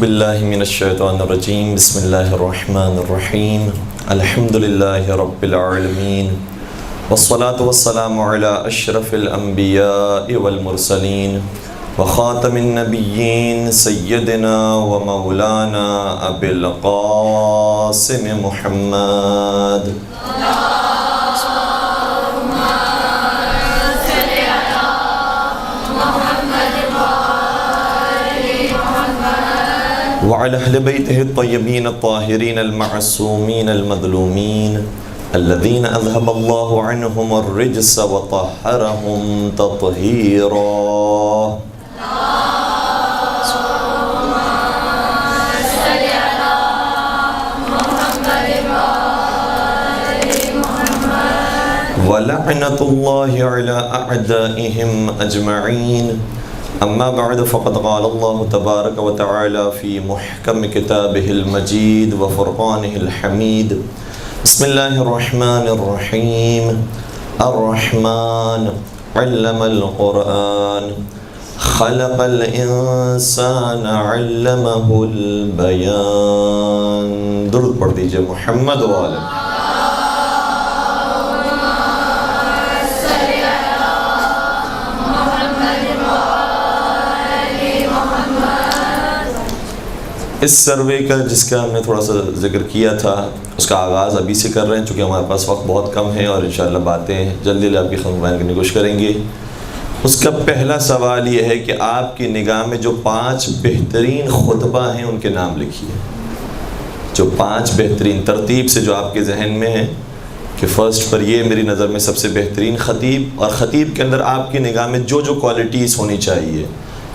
باللہ من الشیطان الرجیم بسم اللہ الرحمن الرحیم الحمد للہ رب العالمین والصلاة والسلام علی اشرف الانبیاء والمرسلین وخاتم النبیین سیدنا و مولانا ابی القاسم محمد وعلى أهل بيته الطيبين الطاهرين المعصومين المظلومين الذين أذهب الله عنهم الرجس وطهرهم تطهيرا. ولعنة الله على أعدائهم أجمعين. اما بعد فقد قال الله تبارك وتعالى في محكم كتابه المجيد وفرقانه الحميد. بسم الله الرحمن الرحيم. الرحمن علم القرآن خلق الانسان علمه البيان. درود پڑھ دیجئے محمد و آلہ. اس سروے کا جس کا ہم نے تھوڑا سا ذکر کیا تھا اس کا آغاز ابھی سے کر رہے ہیں، چونکہ ہمارے پاس وقت بہت کم ہے اور انشاءاللہ باتیں جلدی آپ کی خدمت بیان کرنے کی کوشش کریں گے. اس کا پہلا سوال یہ ہے کہ آپ کی نگاہ میں جو 5 بہترین خطبہ ہیں ان کے نام لکھیے. جو 5 بہترین ترتیب سے جو آپ کے ذہن میں ہیں کہ فرسٹ پر یہ میری نظر میں سب سے بہترین خطیب، اور خطیب کے اندر آپ کی نگاہ میں جو جو کوالٹیز ہونی چاہیے،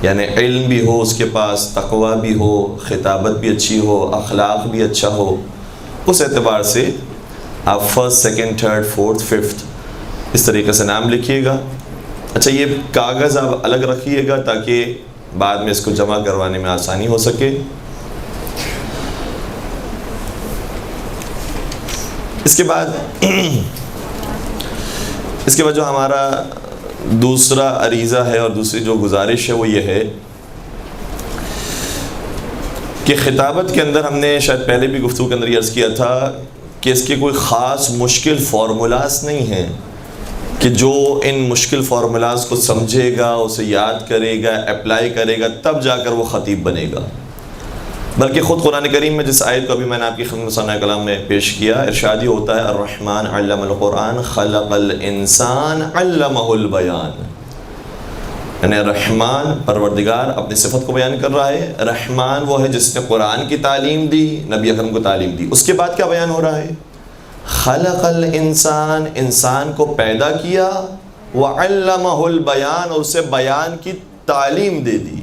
یعنی علم بھی ہو اس کے پاس، تقویٰ بھی ہو، خطابت بھی اچھی ہو، اخلاق بھی اچھا ہو، اس اعتبار سے آپ first, second, third, fourth, fifth اس طریقے سے نام لکھیے گا. اچھا، یہ کاغذ آپ الگ رکھیے گا تاکہ بعد میں اس کو جمع کروانے میں آسانی ہو سکے. اس کے بعد جو ہمارا دوسرا عریضہ ہے اور دوسری جو گزارش ہے وہ یہ ہے کہ خطابت کے اندر ہم نے شاید پہلے بھی گفتگو کے اندر یہ عرض کیا تھا کہ اس کے کوئی خاص مشکل فارمولاز نہیں ہیں کہ جو ان مشکل فارمولاز کو سمجھے گا، اسے یاد کرے گا، اپلائی کرے گا، تب جا کر وہ خطیب بنے گا. بلکہ خود قرآن کریم میں جس آیت کو ابھی میں نے آپ کی خدمت ثناء کلام میں پیش کیا، ارشاد یہ ہوتا ہے الرحمن علم القرآن خلق الانسان علمہ البیان. یعنی رحمان پروردگار اپنی صفت کو بیان کر رہا ہے. رحمان وہ ہے جس نے قرآن کی تعلیم دی، نبی اکرم کو تعلیم دی. اس کے بعد کیا بیان ہو رہا ہے؟ خلق الانسان، انسان کو پیدا کیا، وعلمہ البیان، اور اسے بیان کی تعلیم دے دی.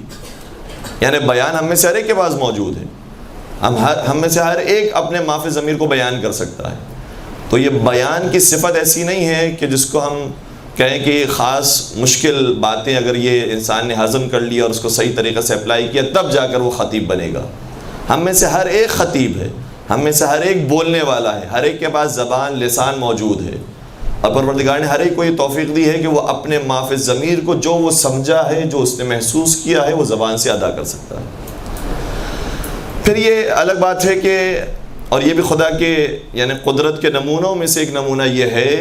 یعنی بیان ہم میں سے ہر ایک کے پاس موجود ہے، ہم میں سے ہر ایک اپنے ما فی الضمیر کو بیان کر سکتا ہے. تو یہ بیان کی صفت ایسی نہیں ہے کہ جس کو ہم کہیں کہ خاص مشکل باتیں اگر یہ انسان نے ہضم کر لیا اور اس کو صحیح طریقے سے اپلائی کیا تب جا کر وہ خطیب بنے گا. ہم میں سے ہر ایک خطیب ہے، ہم میں سے ہر ایک بولنے والا ہے، ہر ایک کے پاس زبان لسان موجود ہے، اور پروردگار نے ہر ایک کو یہ توفیق دی ہے کہ وہ اپنے ما فی الضمیر کو جو وہ سمجھا ہے، جو اس نے محسوس کیا ہے، وہ زبان سے ادا کر سکتا ہے. پھر یہ الگ بات ہے کہ، اور یہ بھی خدا کے یعنی قدرت کے نمونوں میں سے ایک نمونہ یہ ہے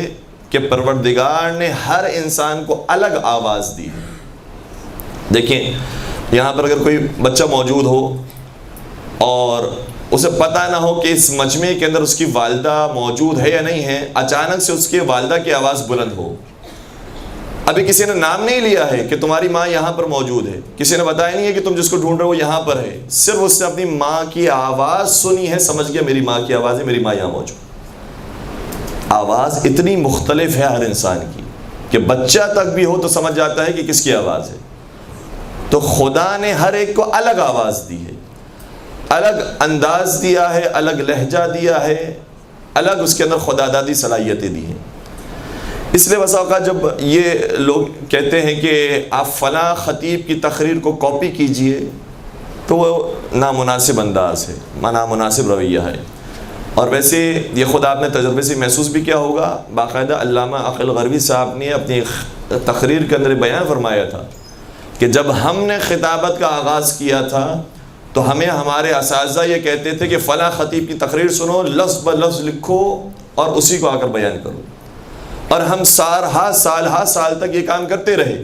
کہ پروردگار نے ہر انسان کو الگ آواز دی ہے. دیکھیں یہاں پر اگر کوئی بچہ موجود ہو اور اسے پتہ نہ ہو کہ اس مجمع کے اندر اس کی والدہ موجود ہے یا نہیں ہے، اچانک سے اس کی والدہ کی آواز بلند ہو، ابھی کسی نے نام نہیں لیا ہے کہ تمہاری ماں یہاں پر موجود ہے، کسی نے بتایا نہیں ہے کہ تم جس کو ڈھونڈ رہے ہو وہ یہاں پر ہے، صرف اس نے اپنی ماں کی آواز سنی ہے، سمجھ گیا میری ماں کی آواز ہے، میری ماں یہاں موجود. آواز اتنی مختلف ہے ہر انسان کی کہ بچہ تک بھی ہو تو سمجھ جاتا ہے کہ کس کی آواز ہے. تو خدا نے ہر ایک کو الگ آواز دی ہے، الگ انداز دیا ہے، الگ لہجہ دیا ہے، الگ اس کے اندر خدا دادی صلاحیتیں دی ہیں. اس لیے بسا اوقات جب یہ لوگ کہتے ہیں کہ آپ فلاں خطیب کی تقریر کو کاپی کیجئے تو وہ نامناسب انداز ہے، نامناسب رویہ ہے. اور ویسے یہ خود آپ نے تجربے سے محسوس بھی کیا ہوگا، باقاعدہ علامہ عقل غروی صاحب نے اپنی تقریر کے اندر بیان فرمایا تھا کہ جب ہم نے خطابت کا آغاز کیا تھا تو ہمیں ہمارے اساتذہ یہ کہتے تھے کہ فلاں خطیب کی تقریر سنو، لفظ بلفظ لکھو اور اسی کو آ کر بیان کرو، اور ہم سال تک یہ کام کرتے رہے.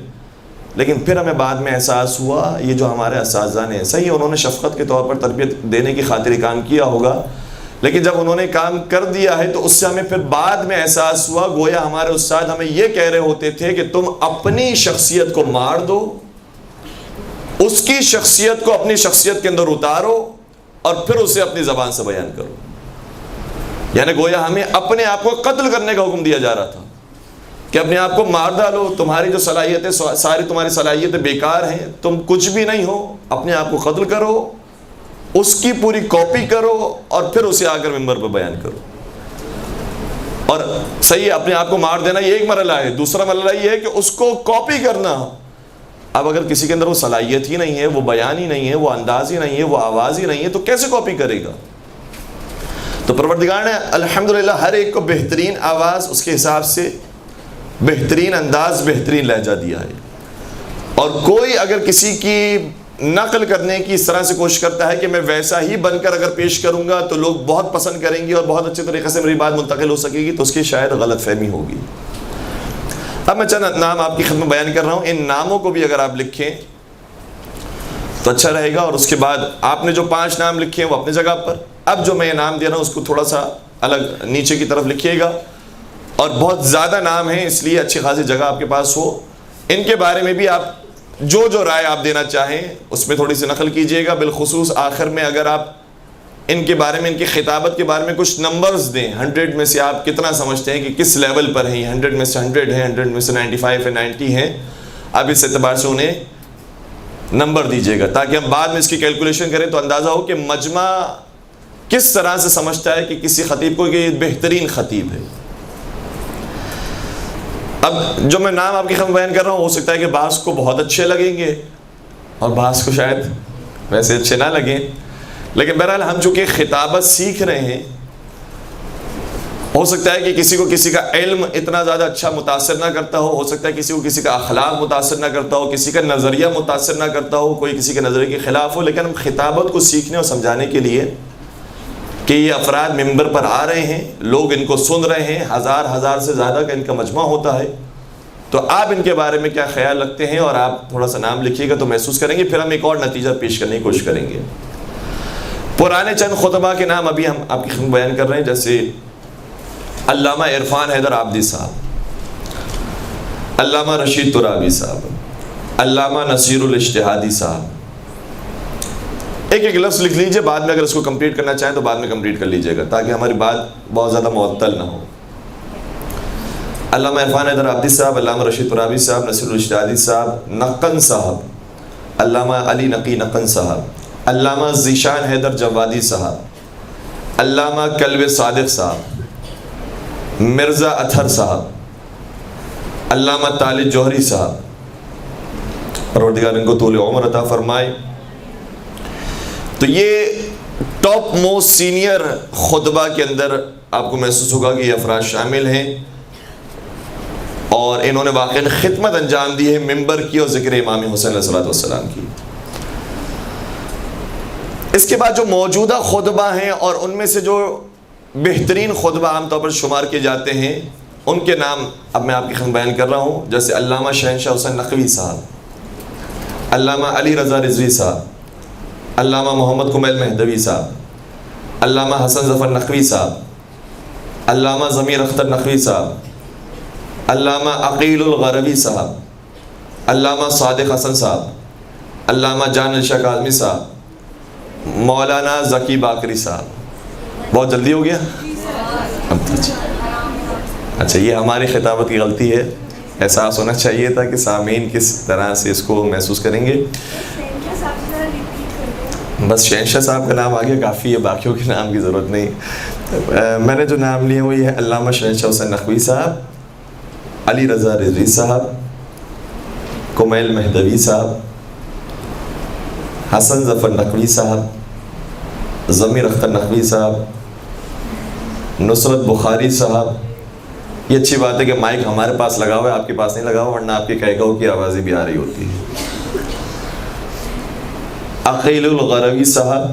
لیکن پھر ہمیں بعد میں احساس ہوا یہ جو ہمارے اساتذہ نے، صحیح انہوں نے شفقت کے طور پر تربیت دینے کی خاطر کام کیا ہوگا، لیکن جب انہوں نے کام کر دیا ہے تو اس سے ہمیں پھر بعد میں احساس ہوا گویا ہمارے استاد ہمیں یہ کہہ رہے ہوتے تھے کہ تم اپنی شخصیت کو مار دو، اس کی شخصیت کو اپنی شخصیت کے اندر اتارو اور پھر اسے اپنی زبان سے بیان کرو. یعنی گویا ہمیں اپنے آپ کو قتل کرنے کا حکم دیا جا رہا تھا کہ اپنے آپ کو مار ڈالو، تمہاری جو صلاحیتیں ساری تمہاری صلاحیتیں بیکار ہیں، تم کچھ بھی نہیں ہو، اپنے آپ کو قتل کرو، اس کی پوری کاپی کرو اور پھر اسے آ کر ممبر پہ بیان کرو. اور صحیح اپنے آپ کو مار دینا یہ ایک مرحلہ ہے، دوسرا مرحلہ یہ ہے کہ اس کو کاپی کرنا. اب اگر کسی کے اندر وہ صلاحیت ہی نہیں ہے، وہ بیان ہی نہیں ہے، وہ انداز ہی نہیں ہے، وہ آواز ہی نہیں ہے، تو کیسے کاپی کرے گا؟ تو پروردگار نے الحمدللہ ہر ایک کو بہترین آواز، اس کے حساب سے بہترین انداز، بہترین لہجہ دیا ہے. اور کوئی اگر کسی کی نقل کرنے کی اس طرح سے کوشش کرتا ہے کہ میں ویسا ہی بن کر اگر پیش کروں گا تو لوگ بہت پسند کریں گے اور بہت اچھے طریقے سے میری بات منتقل ہو سکے گی، تو اس کی شاید غلط فہمی ہوگی. اب میں چند نام آپ کی خدمت بیان کر رہا ہوں، ان ناموں کو بھی اگر آپ لکھیں تو اچھا رہے گا. اور اس کے بعد آپ نے جو 5 نام لکھے ہیں وہ اپنی جگہ پر، اب جو میں یہ نام دے رہا ہوں اس کو تھوڑا سا الگ نیچے کی طرف لکھیے گا. اور بہت زیادہ نام ہیں اس لیے اچھی خاصی جگہ آپ کے پاس ہو. ان کے بارے میں بھی آپ جو رائے آپ دینا چاہیں اس میں تھوڑی سی نقل کیجئے گا. بالخصوص آخر میں اگر آپ ان کے بارے میں، ان کی خطابت کے بارے میں کچھ نمبرز دیں، 100 میں سے آپ کتنا سمجھتے ہیں کہ کس لیول پر ہیں، 100 میں سے 100 ہیں، 100 میں سے 95 ہے، 90 ہیں، آپ اس اعتبار سے انہیں نمبر دیجئے گا تاکہ ہم بعد میں اس کی کیلکولیشن کریں تو اندازہ ہو کہ مجمع کس طرح سے سمجھتا ہے کہ کسی خطیب کو کہ یہ بہترین خطیب ہے. اب جو میں نام آپ کی خدمت بیان کر رہا ہوں ہو سکتا ہے کہ بعض کو بہت اچھے لگیں گے اور بعض کو شاید ویسے اچھے نہ لگیں، لیکن بہرحال ہم چونکہ خطابت سیکھ رہے ہیں، ہو سکتا ہے کہ کسی کو کسی کا علم اتنا زیادہ اچھا متاثر نہ کرتا ہو سکتا ہے کسی کو کسی کا اخلاق متاثر نہ کرتا ہو، کسی کا نظریہ متاثر نہ کرتا ہو، کوئی کسی کے نظریے کے خلاف ہو، لیکن ہم خطابت کو سیکھنے اور سمجھانے کے لیے کہ یہ افراد ممبر پر آ رہے ہیں، لوگ ان کو سن رہے ہیں، ہزار سے زیادہ کا ان کا مجمع ہوتا ہے، تو آپ ان کے بارے میں کیا خیال رکھتے ہیں اور آپ تھوڑا سا نام لکھیے گا تو محسوس کریں گے. پھر ہم ایک اور نتیجہ پیش کرنے کی کوشش کریں گے. پرانے چند خطبہ کے نام ابھی ہم آپ کی خدمت بیان کر رہے ہیں، جیسے علامہ عرفان حیدر عابدی صاحب، علامہ رشید ترابی صاحب، علامہ نصیر الاجتہادی صاحب. ایک لفظ لکھ لیجئے، بعد میں اگر اس کو کمپلیٹ کرنا چاہیں تو بعد میں کمپلیٹ کر لیجئے گا تاکہ ہماری بات بہت زیادہ معطل نہ ہو. علامہ عرفان حیدر عابدی صاحب، علامہ رشید ترابی صاحب، نصیر الاجتہادی صاحب، نقن صاحب، علامہ علی نقی نقن صاحب، علامہ ذیشان حیدر جوادی صاحب، علامہ کلب صادق صاحب، مرزا اطہر صاحب، علامہ طالب جوہری صاحب، پروردگار ان کو طول عمر عطا فرمائے. تو یہ ٹاپ موسٹ سینئر خطبہ کے اندر آپ کو محسوس ہوگا کہ یہ افراد شامل ہیں اور انہوں نے واقعی خدمت انجام دی ہے ممبر کی اور ذکر امام حسین علیہ السلام کی. اس کے بعد جو موجودہ خطبہ ہیں اور ان میں سے جو بہترین خطبہ عام طور پر شمار کیے جاتے ہیں ان کے نام اب میں آپ کی خدمت بیان کر رہا ہوں، جیسے علامہ شہنشاہ حسین نقوی صاحب، علامہ علی رضا رضوی صاحب، علامہ محمد کمیل مہدوی صاحب، علامہ حسن ظفر نقوی صاحب، علامہ ضمیر اختر نقوی صاحب، علامہ عقیل الغروی صاحب، علامہ صادق حسن صاحب، علامہ جان الشاہ کاظمی صاحب، مولانا ذکی باقری صاحب. بہت جلدی ہو گیا؟ اچھا یہ ہماری خطابت کی غلطی ہے، احساس ہونا چاہیے تھا کہ سامعین کس طرح سے اس کو محسوس کریں گے. بس شہنشاہ صاحب کا نام آگے کافی ہے، باقیوں کے نام کی ضرورت نہیں. میں نے جو نام لیے وہ یہ ہے علامہ شہنشاہ حسین نقوی صاحب، علی رضا رضوی صاحب، کمیل مہدوی صاحب، حسن ظفر نقوی صاحب، ضمیر اختر نقوی صاحب، نصرت بخاری صاحب. یہ اچھی بات ہے کہ مائک ہمارے پاس لگا ہوا ہے، آپ کے پاس نہیں لگا ہوا، ورنہ آپ کے کہہ گو کی آوازیں بھی آ رہی ہوتی ہے. عقیل الغروی صاحب،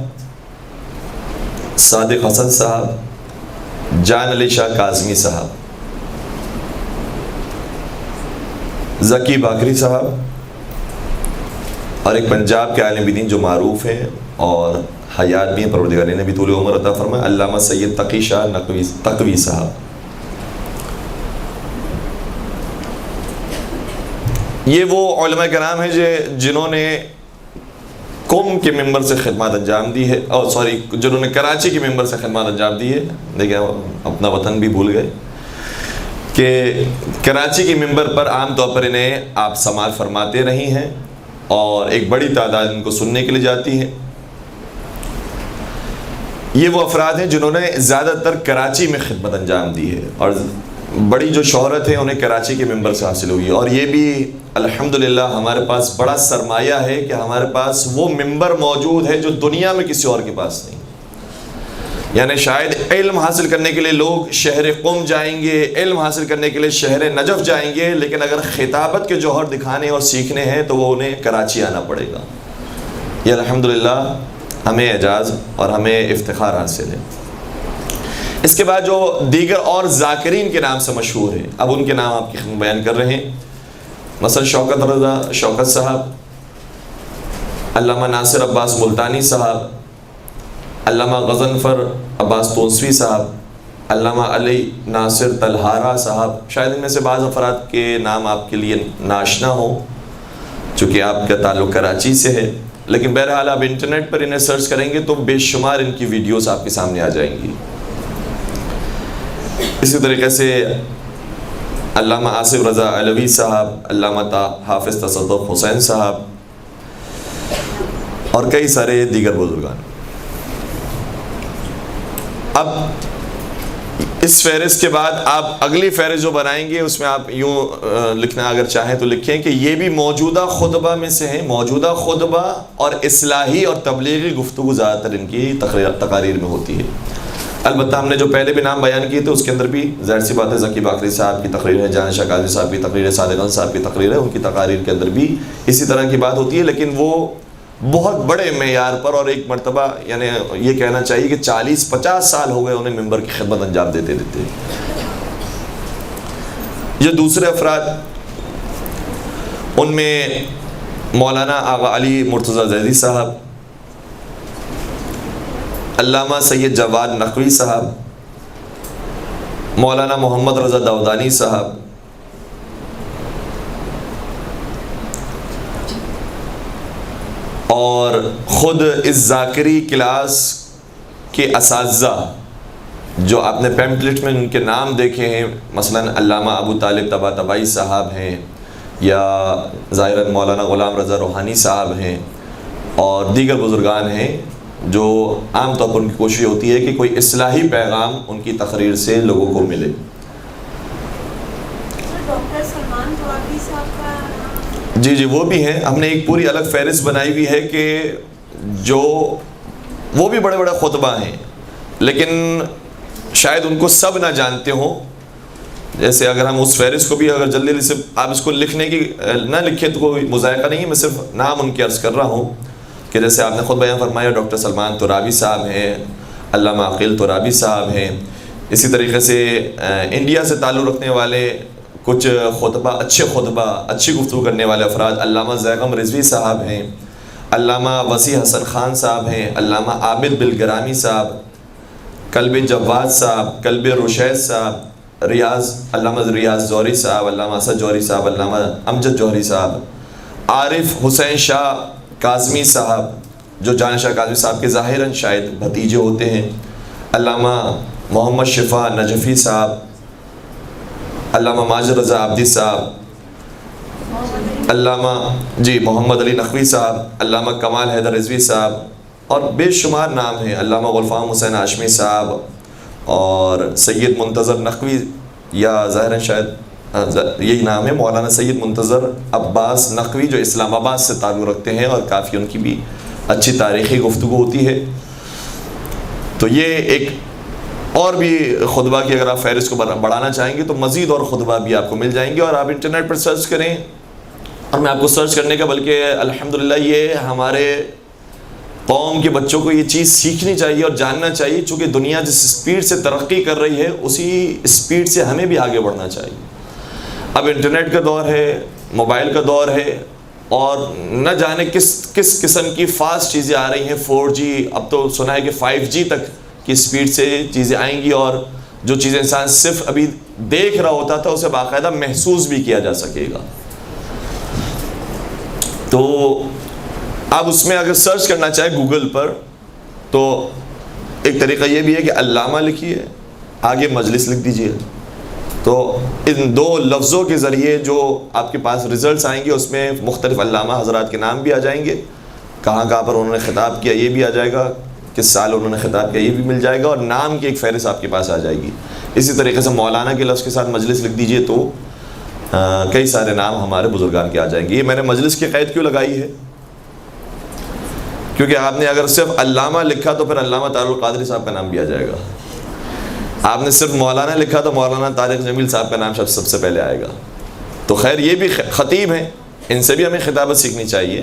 صادق حسن صاحب، جان علی شاہ کاظمی صاحب، ذکی باقری صاحب، اور ایک پنجاب کے عالم دین جو معروف ہیں اور حیات بھی ہیں، پروردگار نے بھی طول عمر عطا فرمائے، علامہ سید تقی شاہ تقوی صاحب۔ یہ وہ علماء کرام ہیں جنہوں نے قم کے ممبر سے خدمات انجام دی ہے، جنہوں نے کراچی کے ممبر سے خدمات انجام دی ہے۔ دیکھیں اپنا وطن بھی بھول گئے کہ کراچی کے ممبر پر عام طور پر انہیں آپ سماعت فرماتے رہی ہیں اور ایک بڑی تعداد ان کو سننے کے لیے جاتی ہے۔ یہ وہ افراد ہیں جنہوں نے زیادہ تر کراچی میں خدمت انجام دی ہے اور بڑی جو شہرت ہے انہیں کراچی کے ممبر سے حاصل ہوئی ہے، اور یہ بھی الحمدللہ ہمارے پاس بڑا سرمایہ ہے کہ ہمارے پاس وہ ممبر موجود ہے جو دنیا میں کسی اور کے پاس نہیں۔ یعنی شاید علم حاصل کرنے کے لیے لوگ شہر قم جائیں گے، علم حاصل کرنے کے لیے شہر نجف جائیں گے، لیکن اگر خطابت کے جوہر دکھانے اور سیکھنے ہیں تو وہ انہیں کراچی آنا پڑے گا۔ یہ الحمدللہ ہمیں اعجاز اور ہمیں افتخار حاصل ہے۔ اس کے بعد جو دیگر اور ذاکرین کے نام سے مشہور ہیں، اب ان کے نام آپ کی خدمت بیان کر رہے ہیں۔ مثلا شوکت رضا شوکت صاحب، علامہ ناصر عباس ملتانی صاحب، علامہ غضنفر عباس تونسوی صاحب، علامہ علی ناصر تلہارہ صاحب۔ شاید ان میں سے بعض افراد کے نام آپ کے لیے ناشنا ہوں چونکہ آپ کا تعلق کراچی سے ہے، لیکن بہرحال آپ انٹرنیٹ پر انہیں سرچ کریں گے تو بے شمار ان کی ویڈیوز آپ کے سامنے آ جائیں گی۔ اسی طریقے سے علامہ آصف رضا علوی صاحب، علامہ حافظ تصدق حسین صاحب اور کئی سارے دیگر بزرگان۔ اب اس فہرست کے بعد آپ اگلی فہرست جو بنائیں گے اس میں آپ یوں لکھنا اگر چاہیں تو لکھیں کہ یہ بھی موجودہ خطبہ میں سے ہیں۔ موجودہ خطبہ اور اصلاحی اور تبلیغی گفتگو زیادہ تر ان کی تقاریر میں ہوتی ہے۔ البتہ ہم نے جو پہلے بھی نام بیان کیے تھے اس کے اندر بھی ظاہر سی بات ہے ذکی باقری صاحب کی تقریر ہے، جان شاہ کاظمی صاحب کی تقریر ہے، صادق حسن صاحب کی تقریر ہے، ان کی تقاریر کے اندر بھی اسی طرح کی بات ہوتی ہے، لیکن وہ بہت بڑے معیار پر، اور ایک مرتبہ یعنی یہ کہنا چاہیے کہ 40-50 سال ہو گئے انہیں ممبر کی خدمت انجام دیتے دیتے۔ یہ دوسرے افراد، ان میں مولانا آغا علی مرتضیٰ زیدی صاحب، علامہ سید جواد نقوی صاحب، مولانا محمد رضا داودانی صاحب، اور خود اس ذاکری کلاس کے اساتذہ جو آپ نے پیمپلیٹ میں ان کے نام دیکھے ہیں، مثلا علامہ ابو طالب طباطبائی صاحب ہیں، یا ظاہراً مولانا غلام رضا روحانی صاحب ہیں، اور دیگر بزرگان ہیں جو عام طور پر ان کی کوشش ہوتی ہے کہ کوئی اصلاحی پیغام ان کی تقریر سے لوگوں کو ملے۔ ڈاکٹر سلمان ترابی صاحب کا جی وہ بھی ہیں۔ ہم نے ایک پوری الگ فہرست بنائی ہوئی ہے کہ جو وہ بھی بڑے بڑے خطبہ ہیں لیکن شاید ان کو سب نہ جانتے ہوں۔ جیسے اگر ہم اس فہرست کو بھی اگر جلدی سے آپ اس کو لکھنے کی نہ لکھیں تو کوئی مذائقہ نہیں ہے، میں صرف نام ان کے عرض کر رہا ہوں کہ جیسے آپ نے خود بیان فرمایا ڈاکٹر سلمان ترابی صاحب ہیں، علامہ عقیل ترابی صاحب ہیں، اسی طریقے سے انڈیا سے تعلق رکھنے والے کچھ خطبہ اچھی گفتگو کرنے والے افراد، علامہ زیغم رضوی صاحب ہیں، علامہ وسیع حسن خان صاحب ہیں، علامہ عابد بالگرامی صاحب، قلب جواد صاحب، قلب رشید صاحب، علامہ ریاض جوہری صاحب، علامہ اسد جوہری صاحب، علامہ امجد جوہری صاحب، عارف حسین شاہ کاظمی صاحب جو جان شاہ کاظمی صاحب کے ظاہراً شاید بھتیجے ہوتے ہیں، علامہ محمد شفا نجفی صاحب، علامہ ماجد رضا عابدی صاحب، علامہ محمد علی نقوی صاحب، علامہ کمال حیدر رضوی صاحب، اور بے شمار نام ہیں، علامہ غلفام حسین ہاشمی صاحب، اور سید منتظر نقوی، یا ظاہراً شاید یہی نام ہے، مولانا سید منتظر عباس نقوی جو اسلام آباد سے تعلق رکھتے ہیں، اور کافی ان کی بھی اچھی تاریخی گفتگو ہوتی ہے۔ تو یہ ایک اور بھی خطبہ کی اگر آپ فہرست کو بڑھانا چاہیں گے تو مزید اور خطبہ بھی آپ کو مل جائیں گے، اور آپ انٹرنیٹ پر سرچ کریں، اور میں آپ کو سرچ کرنے کا بلکہ الحمدللہ یہ ہمارے قوم کے بچوں کو یہ چیز سیکھنی چاہیے اور جاننا چاہیے، چونکہ دنیا جس اسپیڈ سے ترقی کر رہی ہے اسی اسپیڈ سے ہمیں بھی آگے بڑھنا چاہیے۔ اب انٹرنیٹ کا دور ہے، موبائل کا دور ہے، اور نہ جانے کس قسم کی فاسٹ چیزیں آ رہی ہیں، 4G، اب تو سنا ہے کہ 5G تک کی اسپیڈ سے چیزیں آئیں گی، اور جو چیزیں انسان صرف ابھی دیکھ رہا ہوتا تھا اسے باقاعدہ محسوس بھی کیا جا سکے گا۔ تو آپ اس میں اگر سرچ کرنا چاہیں گوگل پر، تو ایک طریقہ یہ بھی ہے کہ علامہ لکھیے، آگے مجلس لکھ دیجیے، تو ان دو لفظوں کے ذریعے جو آپ کے پاس ریزلٹس آئیں گے اس میں مختلف علامہ حضرات کے نام بھی آ جائیں گے، کہاں کہاں پر انہوں نے خطاب کیا یہ بھی آ جائے گا، کس سال انہوں نے خطاب کیا یہ بھی مل جائے گا، اور نام کی ایک فہرست آپ کے پاس آ جائے گی۔ اسی طریقے سے مولانا کے لفظ کے ساتھ مجلس لکھ دیجئے تو کئی سارے نام ہمارے بزرگان کے آ جائیں گے۔ یہ میں نے مجلس کی قید کیوں لگائی ہے؟ کیونکہ آپ نے اگر صرف علامہ لکھا تو پھر علامہ طارق القادری صاحب کا نام بھی آ جائے گا، آپ نے صرف مولانا لکھا تو مولانا طارق جمیل صاحب کا نام سب سے پہلے آئے گا۔ تو خیر یہ بھی خطیب ہیں، ان سے بھی ہمیں خطابت سیکھنی چاہیے۔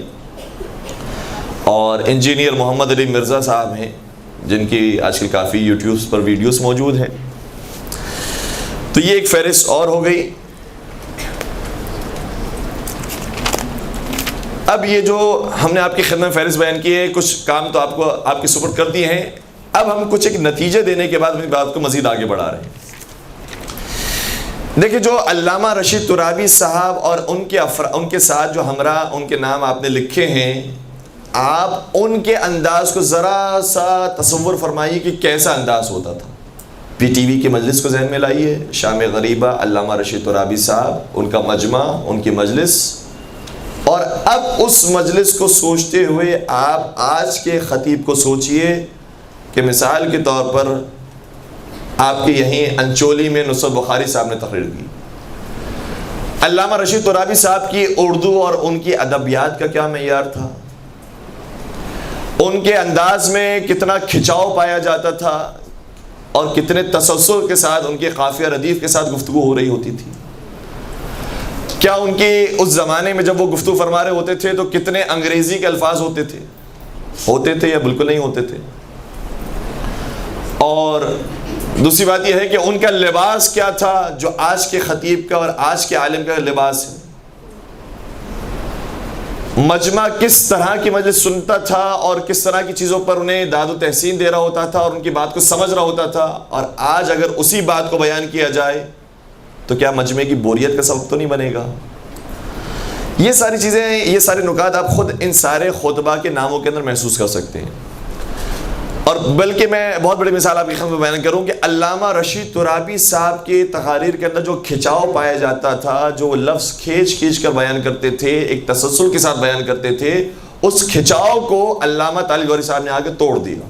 اور انجینئر محمد علی مرزا صاحب ہیں جن کی آج کل کافی یوٹیوب پر ویڈیوز موجود ہیں۔ تو یہ ایک فہرست اور ہو گئی۔ اب یہ جو ہم نے آپ کی خدمت فہرست بیان کی ہے، کچھ کام تو آپ کو آپ کے سپرد کر دیے ہیں، اب ہم کچھ ایک نتیجے دینے کے بعد اپنی بات کو مزید آگے بڑھا رہے ہیں۔ دیکھیں جو علامہ رشید ترابی صاحب اور ان کے ساتھ جو ہمراہ ان کے نام آپ نے لکھے ہیں، آپ ان کے انداز کو ذرا سا تصور فرمائیے کہ کیسا انداز ہوتا تھا۔ پی ٹی وی کے مجلس کو ذہن میں لائیے، شام غریبہ، علامہ رشید ترابی صاحب، ان کا مجمع، ان کی مجلس، اور اب اس مجلس کو سوچتے ہوئے آپ آج کے خطیب کو سوچئے کہ مثال کے طور پر آپ کے یہیں انچولی میں نصرت بخاری صاحب نے تقریر کی، علامہ رشید ترابی صاحب کی اردو اور ان کی ادبیات کا کیا معیار تھا، ان کے انداز میں کتنا کھچاؤ پایا جاتا تھا، اور کتنے تسلسل کے ساتھ ان کے قافیہ ردیف کے ساتھ گفتگو ہو رہی ہوتی تھی۔ کیا ان کی اس زمانے میں جب وہ گفتگو فرما رہے ہوتے تھے تو کتنے انگریزی کے الفاظ ہوتے تھے یا بالکل نہیں ہوتے تھے؟ اور دوسری بات یہ ہے کہ ان کا لباس کیا تھا جو آج کے خطیب کا اور آج کے عالم کا لباس ہے؟ مجمع کس طرح کی مجلس سنتا تھا اور کس طرح کی چیزوں پر انہیں داد و تحسین دے رہا ہوتا تھا اور ان کی بات کو سمجھ رہا ہوتا تھا، اور آج اگر اسی بات کو بیان کیا جائے تو کیا مجمع کی بوریت کا سبب تو نہیں بنے گا؟ یہ ساری چیزیں، یہ سارے نکات آپ خود ان سارے خطبہ کے ناموں کے اندر محسوس کر سکتے ہیں۔ اور بلکہ میں بہت بڑی مثال آپ کی خدمت میں بیان کروں کہ علامہ رشید ترابی صاحب کے تقاریر کے اندر جو کھچاؤ پایا جاتا تھا، جو لفظ کھینچ کر بیان کرتے تھے، ایک تسلسل کے ساتھ بیان کرتے تھے، اس کھچاؤ کو علامہ طالب گوہری صاحب نے آ کے توڑ دیا۔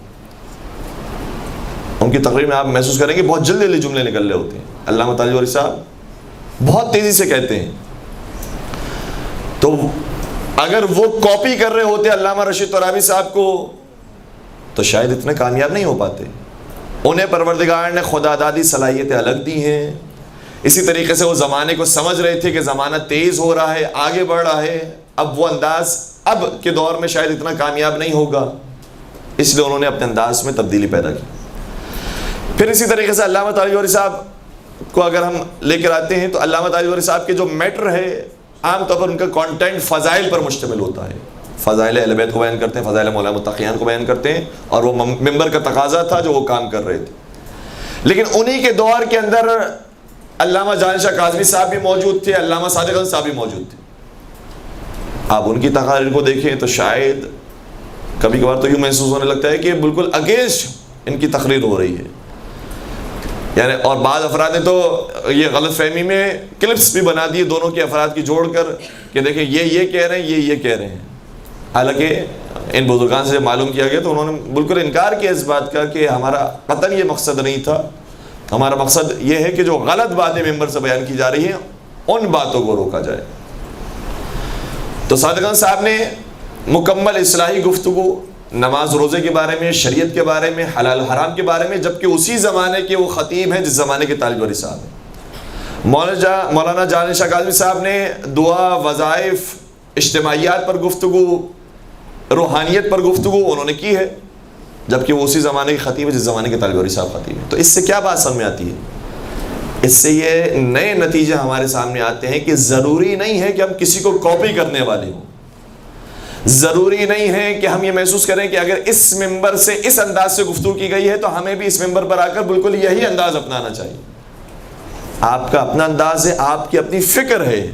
ان کی تقریر میں آپ محسوس کریں گے بہت جلدی جملے نکل رہے ہوتے ہیں، علامہ طالب گوہری صاحب بہت تیزی سے کہتے ہیں۔ تو اگر وہ کاپی کر رہے ہوتے علامہ رشید ترابی صاحب کو تو شاید اتنے کامیاب نہیں ہو پاتے۔ انہیں پروردگار نے خدا دادی صلاحیتیں الگ دی ہیں۔ اسی طریقے سے وہ زمانے کو سمجھ رہے تھے کہ زمانہ تیز ہو رہا ہے، آگے بڑھ رہا ہے، اب وہ انداز اب کے دور میں شاید اتنا کامیاب نہیں ہوگا، اس لیے انہوں نے اپنے انداز میں تبدیلی پیدا کی۔ پھر اسی طریقے سے علامہ طالب گوہری صاحب کو اگر ہم لے کر آتے ہیں تو علامہ طالب گوہری صاحب کے جو میٹر ہے عام طور پر ان کا کانٹینٹ فضائل پر مشتمل ہوتا ہے، فضائل اہل بیت کو بیان کرتے ہیں، فضائل مولانا متقیان کو بیان کرتے ہیں، اور وہ ممبر کا تقاضا تھا جو وہ کام کر رہے تھے۔ لیکن انہی کے دور کے اندر علامہ جان شاہ کاظمی صاحب بھی موجود تھے، علامہ صادق حسن صاحب بھی موجود تھے۔ آپ ان کی تقاریر کو دیکھیں تو شاید کبھی کبھار تو یوں محسوس ہونے لگتا ہے کہ بالکل اگینسٹ ان کی تقریر ہو رہی ہے، یعنی اور بعض افراد نے تو یہ غلط فہمی میں کلپس بھی بنا دیے دونوں کے افراد کی جوڑ کر کہ دیکھیں یہ کہہ رہے ہیں، یہ کہہ رہے ہیں، حالانکہ ان بزرگان سے معلوم کیا گیا تو انہوں نے بالکل انکار کیا اس بات کا کہ ہمارا قطعاً یہ مقصد نہیں تھا، ہمارا مقصد یہ ہے کہ جو غلط باتیں ممبر سے بیان کی جا رہی ہیں ان باتوں کو روکا جائے۔ تو صادقان صاحب نے مکمل اصلاحی گفتگو نماز روزے کے بارے میں، شریعت کے بارے میں، حلال حرام کے بارے میں، جبکہ اسی زمانے کے وہ خطیب ہیں جس زمانے کے طالب گوہری صاحب ہیں۔ مولانا جان شاہ کاظمی صاحب نے دعا، وظائف، اجتماعیات پر گفتگو، روحانیت پر گفتگو انہوں نے کی ہے، جبکہ وہ اسی زمانے کے خطیب ہے جس زمانے کے طالب علم صاحب خطیب ہیں. تو اس سے کیا بات سمجھ میں آتی ہے؟ اس سے یہ نئے نتیجے ہمارے سامنے آتے ہیں کہ ضروری نہیں ہے کہ ہم کسی کو کاپی کرنے والے ہوں. ضروری نہیں ہے کہ ہم یہ محسوس کریں کہ اگر اس ممبر سے اس انداز سے گفتگو کی گئی ہے تو ہمیں بھی اس ممبر پر آ کر بالکل یہی انداز اپنانا چاہیے. آپ کا اپنا انداز ہے، آپ کی اپنی فکر ہے.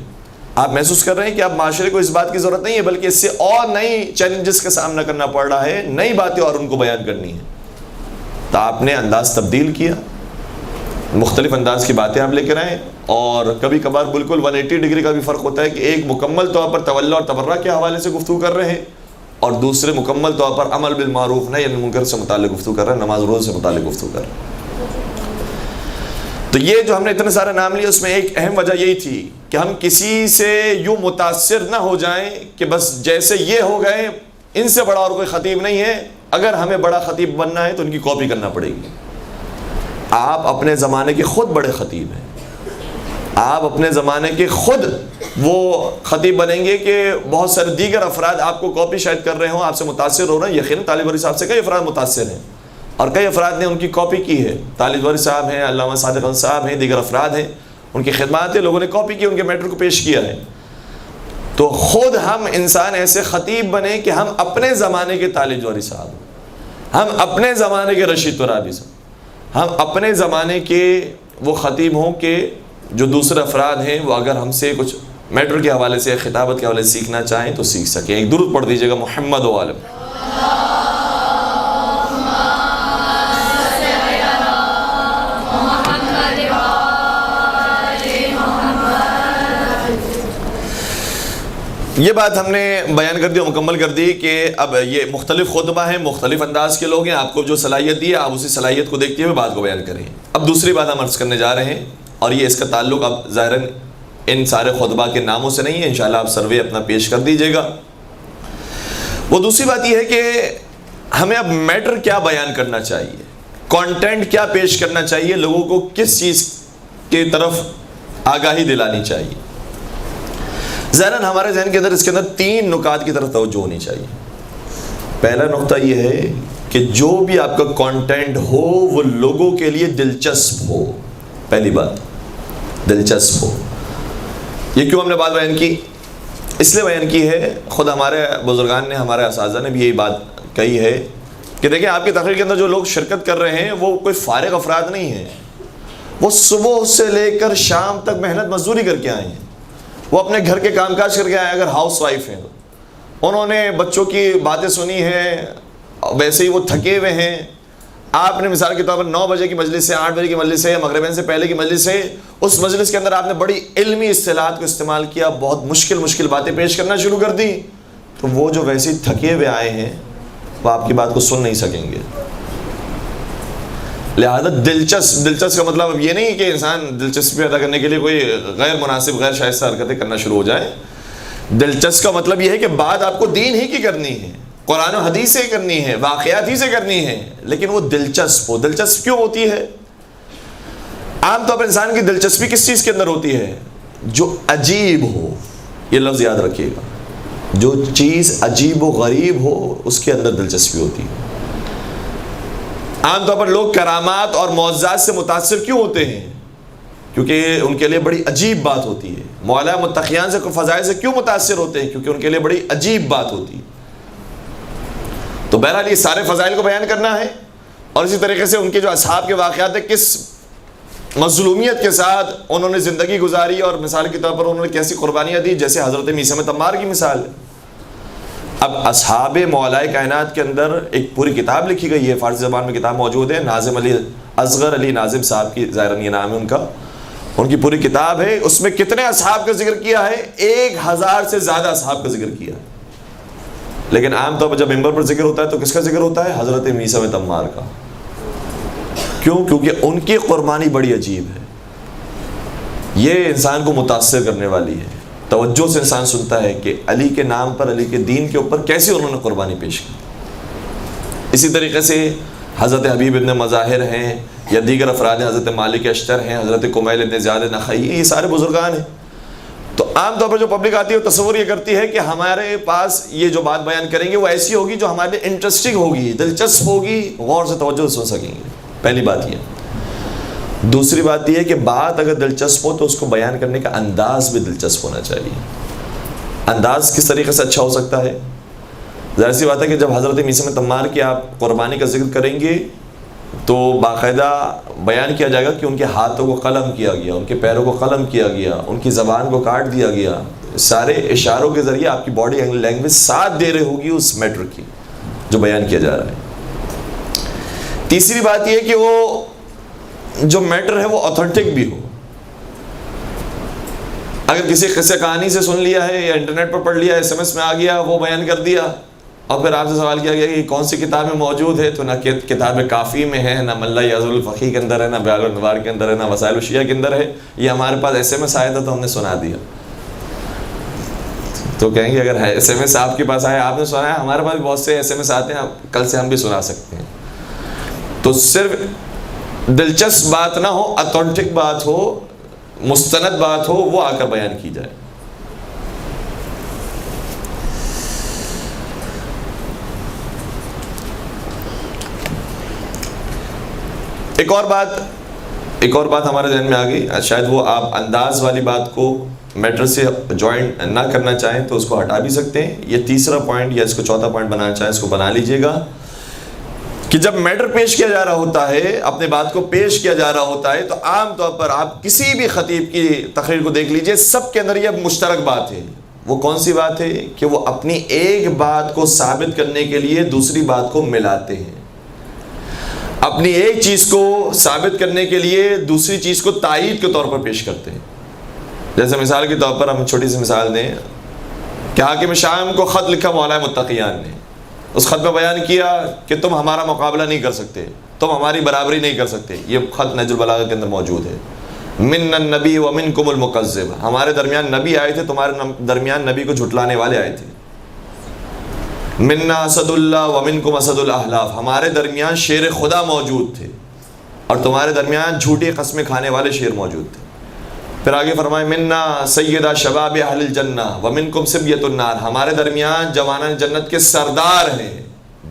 آپ محسوس کر رہے ہیں کہ آپ معاشرے کو اس بات کی ضرورت نہیں ہے، بلکہ اس سے اور نئی چیلنجز کا سامنا کرنا پڑ رہا ہے، نئی باتیں اور ان کو بیان کرنی ہے. تو آپ نے انداز تبدیل کیا، مختلف انداز کی باتیں آپ لے کر آئے، اور کبھی کبھار بالکل 180 ڈگری کا بھی فرق ہوتا ہے کہ ایک مکمل طور پر تولی اور تبرہ کے حوالے سے گفتگو کر رہے ہیں اور دوسرے مکمل طور پر عمل بالمعروف نہی عن المنکر سے متعلق گفتگو کر رہے ہیں، نماز روزہ سے متعلق گفتگو کر رہے ہیں. تو یہ جو ہم نے اتنے سارے نام لیے، اس میں ایک اہم وجہ یہی تھی کہ ہم کسی سے یوں متاثر نہ ہو جائیں کہ بس جیسے یہ ہو گئے ان سے بڑا اور کوئی خطیب نہیں ہے، اگر ہمیں بڑا خطیب بننا ہے تو ان کی کاپی کرنا پڑے گی. آپ اپنے زمانے کے خود بڑے خطیب ہیں، آپ اپنے زمانے کے خود وہ خطیب بنیں گے کہ بہت سارے دیگر افراد آپ کو کاپی شاید کر رہے ہوں، آپ سے متاثر ہو رہے ہیں. یقیناً طالب علم صاحب سے کئی افراد متاثر ہیں اور کئی افراد نے ان کی کاپی کی ہے. طالب علم صاحب ہیں، علامہ صادق احمد صاحب ہیں، دیگر افراد ہیں، ان کی خدمات ہیں، لوگوں نے کاپی کی، ان کے میٹر کو پیش کیا ہے. تو خود ہم انسان ایسے خطیب بنے کہ ہم اپنے زمانے کے طالب جوہری صاحب، ہم اپنے زمانے کے رشید ترابی صاحب، ہم اپنے زمانے کے وہ خطیب ہوں کہ جو دوسرے افراد ہیں وہ اگر ہم سے کچھ میٹر کے حوالے سے، خطابت کے حوالے سے سیکھنا چاہیں تو سیکھ سکیں. ایک درود پڑھ دیجیے گا محمد و عالم. یہ بات ہم نے بیان کر دی اور مکمل کر دی کہ اب یہ مختلف خطبہ ہیں، مختلف انداز کے لوگ ہیں، آپ کو جو صلاحیت دی ہے آپ اسی صلاحیت کو دیکھتے ہوئے بات کو بیان کریں. اب دوسری بات ہم عرض کرنے جا رہے ہیں، اور یہ اس کا تعلق اب ظاہراً ان سارے خطبہ کے ناموں سے نہیں ہے، انشاءاللہ آپ سروے اپنا پیش کر دیجیے گا. وہ دوسری بات یہ ہے کہ ہمیں اب میٹر کیا بیان کرنا چاہیے، کانٹینٹ کیا پیش کرنا چاہیے، لوگوں کو کس چیز کی طرف آگاہی دلانی چاہیے. ظاہراً ہمارے ذہن کے اندر اس کے اندر 3 نکات کی طرف توجہ ہونی چاہیے. پہلا نقطہ یہ ہے کہ جو بھی آپ کا کانٹینٹ ہو وہ لوگوں کے لیے دلچسپ ہو. پہلی بات دلچسپ ہو. یہ کیوں ہم نے بات بیان کی؟ اس لیے بیان کی ہے، خود ہمارے بزرگان نے، ہمارے اساتذہ نے بھی یہی بات کہی ہے کہ دیکھیں آپ کی تقریر کے اندر جو لوگ شرکت کر رہے ہیں وہ کوئی فارغ افراد نہیں ہیں، وہ صبح سے لے کر شام تک محنت مزدوری کر کے آئے ہیں، وہ اپنے گھر کے کام کاج کر کے آئے ہیں. اگر ہاؤس وائف ہیں انہوں نے بچوں کی باتیں سنی ہیں، ویسے ہی وہ تھکے ہوئے ہیں. آپ نے مثال کے طور پر 9 بجے کی مجلس سے 8 بجے کی مجلس سے، مغربین سے پہلے کی مجلس سے، اس مجلس کے اندر آپ نے بڑی علمی اصطلاحات کو استعمال کیا، بہت مشکل باتیں پیش کرنا شروع کر دی، تو وہ جو ویسے ہی تھکے ہوئے آئے ہیں وہ آپ کی بات کو سن نہیں سکیں گے. لہذا دلچسپ کا مطلب اب یہ نہیں کہ انسان دلچسپی پیدا کرنے کے لیے کوئی غیر مناسب، غیر شائستہ حرکتیں کرنا شروع ہو جائیں. دلچسپ کا مطلب یہ ہے کہ بات آپ کو دین ہی کی کرنی ہے، قرآن و حدیث سے کرنی ہے، واقعات ہی سے کرنی ہے، لیکن وہ دلچسپ ہو. دلچسپ کیوں ہوتی ہے؟ عام طور پر انسان کی دلچسپی کس چیز کے اندر ہوتی ہے؟ جو عجیب ہو. یہ لفظ یاد رکھیے گا، جو چیز عجیب و غریب ہو اس کے اندر دلچسپی ہوتی ہے. عام طور پر لوگ کرامات اور معجزات سے متاثر کیوں ہوتے ہیں؟ کیونکہ ان کے لیے بڑی عجیب بات ہوتی ہے. مولا متقیان سے فضائل سے کیوں متاثر ہوتے ہیں؟ کیونکہ ان کے لیے بڑی عجیب بات ہوتی ہے. تو بہرحال یہ سارے فضائل کو بیان کرنا ہے، اور اسی طریقے سے ان کے جو اصحاب کے واقعات ہیں، کس مظلومیت کے ساتھ انہوں نے زندگی گزاری، اور مثال کے طور پر انہوں نے کیسی قربانیاں دی، جیسے حضرت میثم تمار کی مثال ہے. اب اصحاب مولائے کائنات کے اندر ایک پوری کتاب لکھی گئی ہے، فارسی زبان میں کتاب موجود ہے، ناظم علی اصغر علی ناظم صاحب کی، ظاہراً یہ نام ہے ان کا، ان کی پوری کتاب ہے. اس میں کتنے اصحاب کا ذکر کیا ہے؟ 1000 سے زیادہ اصحاب کا ذکر کیا. لیکن عام طور پر جب ممبر پر ذکر ہوتا ہے تو کس کا ذکر ہوتا ہے؟ حضرت میثم تمار کا. کیوں؟ کیونکہ ان کی قربانی بڑی عجیب ہے، یہ انسان کو متاثر کرنے والی ہے. توجہ سے انسان سنتا ہے کہ علی کے نام پر، علی کے دین کے اوپر کیسے انہوں نے قربانی پیش کی. اسی طریقے سے حضرت حبیب ابن مظاہر ہیں، یا دیگر افراد ہیں، حضرت مالک اشتر ہیں، حضرت کمیل ابن زیاد نخعی، یہ سارے بزرگان ہیں. تو عام طور پر جو پبلک آتی ہے وہ تصور یہ کرتی ہے کہ ہمارے پاس یہ جو بات بیان کریں گے وہ ایسی ہوگی جو ہمارے لیے انٹرسٹنگ ہوگی، دلچسپ ہوگی، غور سے توجہ سے سن سکیں گے. پہلی بات یہ. دوسری بات یہ ہے کہ بات اگر دلچسپ ہو تو اس کو بیان کرنے کا انداز بھی دلچسپ ہونا چاہیے. انداز کس طریقے سے اچھا ہو سکتا ہے؟ ظاہر سی بات ہے کہ جب حضرت میثم تمار کی آپ قربانی کا ذکر کریں گے تو باقاعدہ بیان کیا جائے گا کہ ان کے ہاتھوں کو قلم کیا گیا، ان کے پیروں کو قلم کیا گیا، ان کی زبان کو کاٹ دیا گیا. سارے اشاروں کے ذریعے آپ کی باڈی لینگویج ساتھ دے رہی ہوگی اس میٹر کی جو بیان کیا جا رہا ہے. تیسری بات یہ کہ وہ جو میٹر ہے وہ اوتھینٹک بھی ہو. اگر کسی قصے کہانی سے سن لیا ہے یا انٹرنیٹ پر پڑھ لیا، SMS میں آ گیا، وہ بیان کر دیا، اور پھر آپ سے سوال کیا گیا کہ کون سی کتاب میں موجود ہے، تو نہ کتاب کافی میں ہے، نہ ملا یعظ الفقی کے اندر ہے، نہ بیان الانوار کے اندر ہے، نہ وسائل الشیعہ کے اندر ہے. یہ ہمارے پاس SMS آیا تھا تو ہم نے سنا دیا. تو کہیں گے اگر SMS آپ کے پاس آیا، آپ نے سنا ہے، ہمارے پاس بہت سے SMS آتے ہیں، کل سے ہم بھی سنا سکتے ہیں. تو صرف دلچسپ بات نہ ہو، اتھینٹک بات ہو، مستند بات ہو، وہ آ کر بیان کی جائے. ایک اور بات ہمارے ذہن میں آ گئی، شاید وہ آپ انداز والی بات کو میٹر سے جوائنٹ نہ کرنا چاہیں تو اس کو ہٹا بھی سکتے ہیں. یہ تیسرا پوائنٹ یا اس کو چوتھا پوائنٹ بنانا چاہیں اس کو بنا لیجئے گا کہ جب میٹر پیش کیا جا رہا ہوتا ہے، اپنے بات کو پیش کیا جا رہا ہوتا ہے، تو عام طور پر آپ کسی بھی خطیب کی تقریر کو دیکھ لیجئے، سب کے اندر یہ مشترک بات ہے. وہ کون سی بات ہے؟ کہ وہ اپنی ایک بات کو ثابت کرنے کے لیے دوسری بات کو ملاتے ہیں، اپنی ایک چیز کو ثابت کرنے کے لیے دوسری چیز کو تائید کے طور پر پیش کرتے ہیں. جیسے مثال کے طور پر ہم چھوٹی سی مثال دیں کہ حاکم شام کو خط لکھا مولا متقیان نے، اس خط میں بیان کیا کہ تم ہمارا مقابلہ نہیں کر سکتے، تم ہماری برابری نہیں کر سکتے. یہ خط نہج البلاغہ کے اندر موجود ہے. من النبی ومنکم المکذب، ہمارے درمیان نبی آئے تھے، تمہارے درمیان نبی کو جھٹلانے والے آئے تھے. منا اسد اللہ ومنکم اسد الاحلاف، ہمارے درمیان شیر خدا موجود تھے اور تمہارے درمیان جھوٹی قسمیں کھانے والے شیر موجود تھے. پھر آگے فرمائے منا سیدہ شباب اہل الجنہ ومنکم سبیۃ النار، ہمارے درمیان جوانان جنت کے سردار ہیں،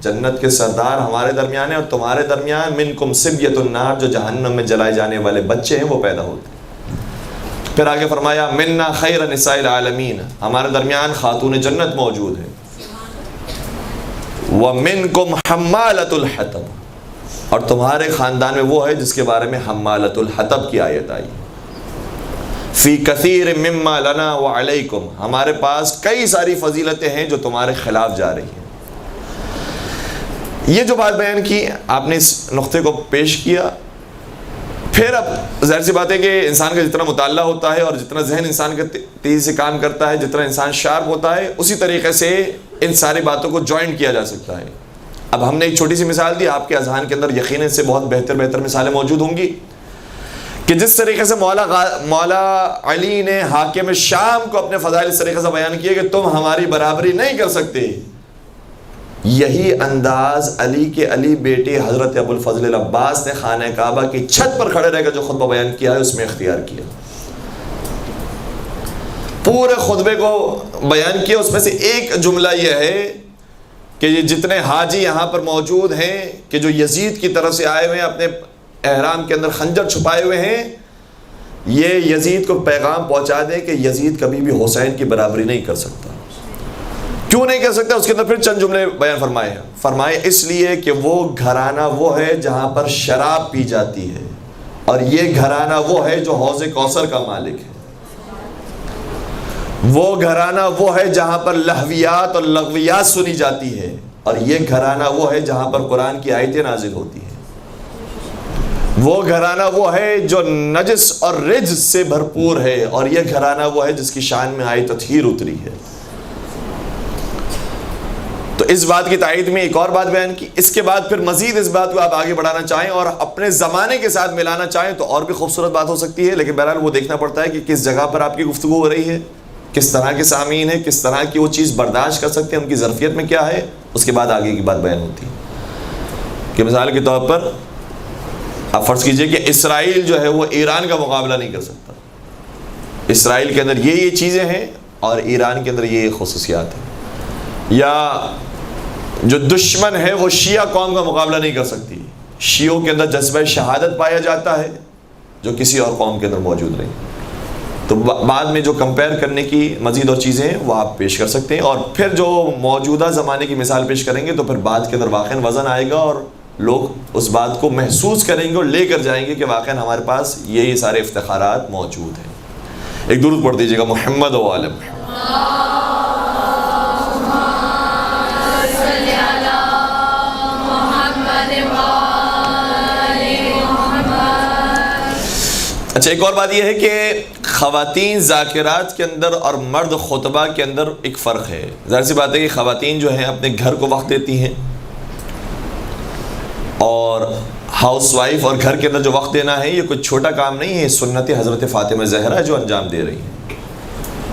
جنت کے سردار ہمارے درمیان ہیں، اور تمہارے درمیان منکم سبیۃ النار، جو جہنم میں جلائے جانے والے بچے ہیں وہ پیدا ہوتے ہیں. پھر آگے فرمایا منا خیر نساء العالمین، ہمارے درمیان خاتون جنت موجود ہیں. ومنکم حمالۃ الحطب، اور تمہارے خاندان میں وہ ہے جس کے بارے میں حمالۃ الحطب کی آیت آئی. فی کثیر مما لنا وعلیکم، ہمارے پاس کئی ساری فضیلتیں ہیں جو تمہارے خلاف جا رہی ہیں. یہ جو بات بیان کی آپ نے اس نقطے کو پیش کیا. پھر اب ظاہر سی بات ہے کہ انسان کا جتنا مطالعہ ہوتا ہے اور جتنا ذہن انسان کا تیزی سے کام کرتا ہے، جتنا انسان شارپ ہوتا ہے، اسی طریقے سے ان ساری باتوں کو جوائنٹ کیا جا سکتا ہے. اب ہم نے ایک چھوٹی سی مثال دی، آپ کے اذہان کے اندر یقیناً سے بہت بہتر مثالیں موجود ہوں گی کہ جس طریقے سے مولا علی نے حاکم شام کو اپنے فضائل اس طریقے سے بیان کیے کہ تم ہماری برابری نہیں کر سکتے، یہی انداز علی کے علی بیٹے حضرت ابو الفضل العباس نے خانہ کعبہ کی چھت پر کھڑے رہ کر جو خطبہ بیان کیا ہے اس میں اختیار کیا. پورے خطبے کو بیان کیا، اس میں سے ایک جملہ یہ ہے کہ یہ جتنے حاجی یہاں پر موجود ہیں کہ جو یزید کی طرف سے آئے ہوئے ہیں، اپنے احرام کے اندر خنجر چھپائے ہوئے ہیں، یہ یزید کو پیغام پہنچا دیں کہ یزید کبھی بھی حسین کی برابری نہیں کر سکتا. کیوں نہیں کر سکتا؟ اس کے اندر پھر چند جملے بیان فرمائے اس لیے کہ وہ گھرانہ وہ ہے جہاں پر شراب پی جاتی ہے، اور یہ گھرانہ وہ ہے جو حوض کوثر کا مالک ہے. وہ گھرانہ وہ ہے جہاں پر لہویات اور لغویات سنی جاتی ہے، اور یہ گھرانہ وہ ہے جہاں پر قرآن کی آیتیں نازل ہوتی ہیں. وہ گھرانہ وہ ہے جو نجس اور رجس سے بھرپور ہے، اور یہ گھرانہ وہ ہے جس کی شان میں آئی تطہیر اتری ہے. تو اس بات کی تائید میں ایک اور بات بیان کی. اس کے بعد پھر مزید اس بات کو آپ آگے بڑھانا چاہیں اور اپنے زمانے کے ساتھ ملانا چاہیں تو اور بھی خوبصورت بات ہو سکتی ہے، لیکن بہرحال وہ دیکھنا پڑتا ہے کہ کس جگہ پر آپ کی گفتگو ہو رہی ہے، کس طرح کے سامعین ہیں، کس طرح کی وہ چیز برداشت کر سکتے ہیں، ان کی ظرفیت میں کیا ہے. اس کے بعد آگے کی بات بیان ہوتی ہے کہ مثال کے طور پر آپ فرض کیجئے کہ اسرائیل جو ہے وہ ایران کا مقابلہ نہیں کر سکتا. اسرائیل کے اندر یہ چیزیں ہیں اور ایران کے اندر یہ خصوصیات ہیں. یا جو دشمن ہے وہ شیعہ قوم کا مقابلہ نہیں کر سکتی. شیعوں کے اندر جذبہ شہادت پایا جاتا ہے جو کسی اور قوم کے اندر موجود نہیں. تو بعد میں جو کمپیئر کرنے کی مزید اور چیزیں ہیں وہ آپ پیش کر سکتے ہیں, اور پھر جو موجودہ زمانے کی مثال پیش کریں گے تو پھر بات کے اندر واقعاً وزن آئے گا اور لوگ اس بات کو محسوس کریں گے اور لے کر جائیں گے کہ واقعاً ہمارے پاس یہی سارے افتخارات موجود ہیں. ایک درود پڑھ دیجیے گا محمد و عالم. اچھا, ایک اور بات یہ ہے کہ خواتین ذاکرات کے اندر اور مرد خطبہ کے اندر ایک فرق ہے. ظاہر سی بات ہے کہ خواتین جو ہیں اپنے گھر کو وقت دیتی ہیں, اور ہاؤس وائف اور گھر کے اندر جو وقت دینا ہے یہ کوئی چھوٹا کام نہیں ہے. سنت حضرت فاطمہ زہرا جو انجام دے رہی ہیں,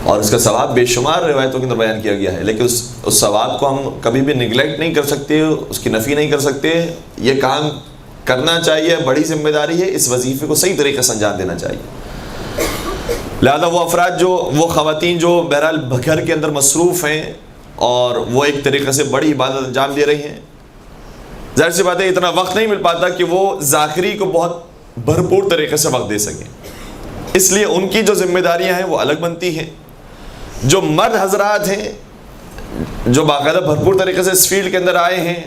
اور اس کا ثواب بے شمار روایتوں کے اندر بیان کیا گیا ہے. لیکن اس ثواب کو ہم کبھی بھی نگلیکٹ نہیں کر سکتے, اس کی نفی نہیں کر سکتے. یہ کام کرنا چاہیے, بڑی ذمہ داری ہے, اس وظیفے کو صحیح طریقے سے انجام دینا چاہیے. لہذا وہ افراد وہ خواتین جو بہرحال گھر کے اندر مصروف ہیں اور وہ ایک طریقے سے بڑی عبادت انجام دے رہی ہیں, ظاہر سی بات ہے اتنا وقت نہیں مل پاتا کہ وہ ذاکری کو بہت بھرپور طریقے سے وقت دے سکیں. اس لیے ان کی جو ذمہ داریاں ہیں وہ الگ بنتی ہیں. جو مرد حضرات ہیں جو باقاعدہ بھرپور طریقے سے اس فیلڈ کے اندر آئے ہیں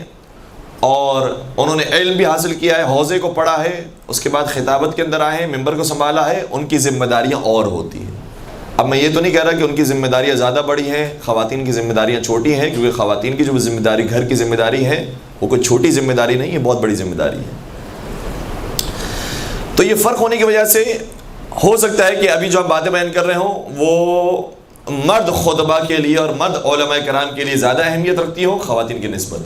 اور انہوں نے علم بھی حاصل کیا ہے, حوزے کو پڑھا ہے, اس کے بعد خطابت کے اندر آئے ہیں, ممبر کو سنبھالا ہے, ان کی ذمہ داریاں اور ہوتی ہیں. اب میں یہ تو نہیں کہہ رہا کہ ان کی ذمہ داریاں زیادہ بڑی ہیں, خواتین کی ذمہ داریاں چھوٹی ہیں, کیونکہ خواتین کی جو ذمہ داری گھر کی ذمہ داری ہے وہ کوئی چھوٹی ذمہ داری نہیں ہے, بہت بڑی ذمہ داری ہے. تو یہ فرق ہونے کی وجہ سے ہو سکتا ہے کہ ابھی جو ہم باتیں بیان کر رہے ہوں وہ مرد خطبہ کے لیے اور مرد علماء کرام کے لیے زیادہ اہمیت رکھتی ہوں خواتین کی نسبت.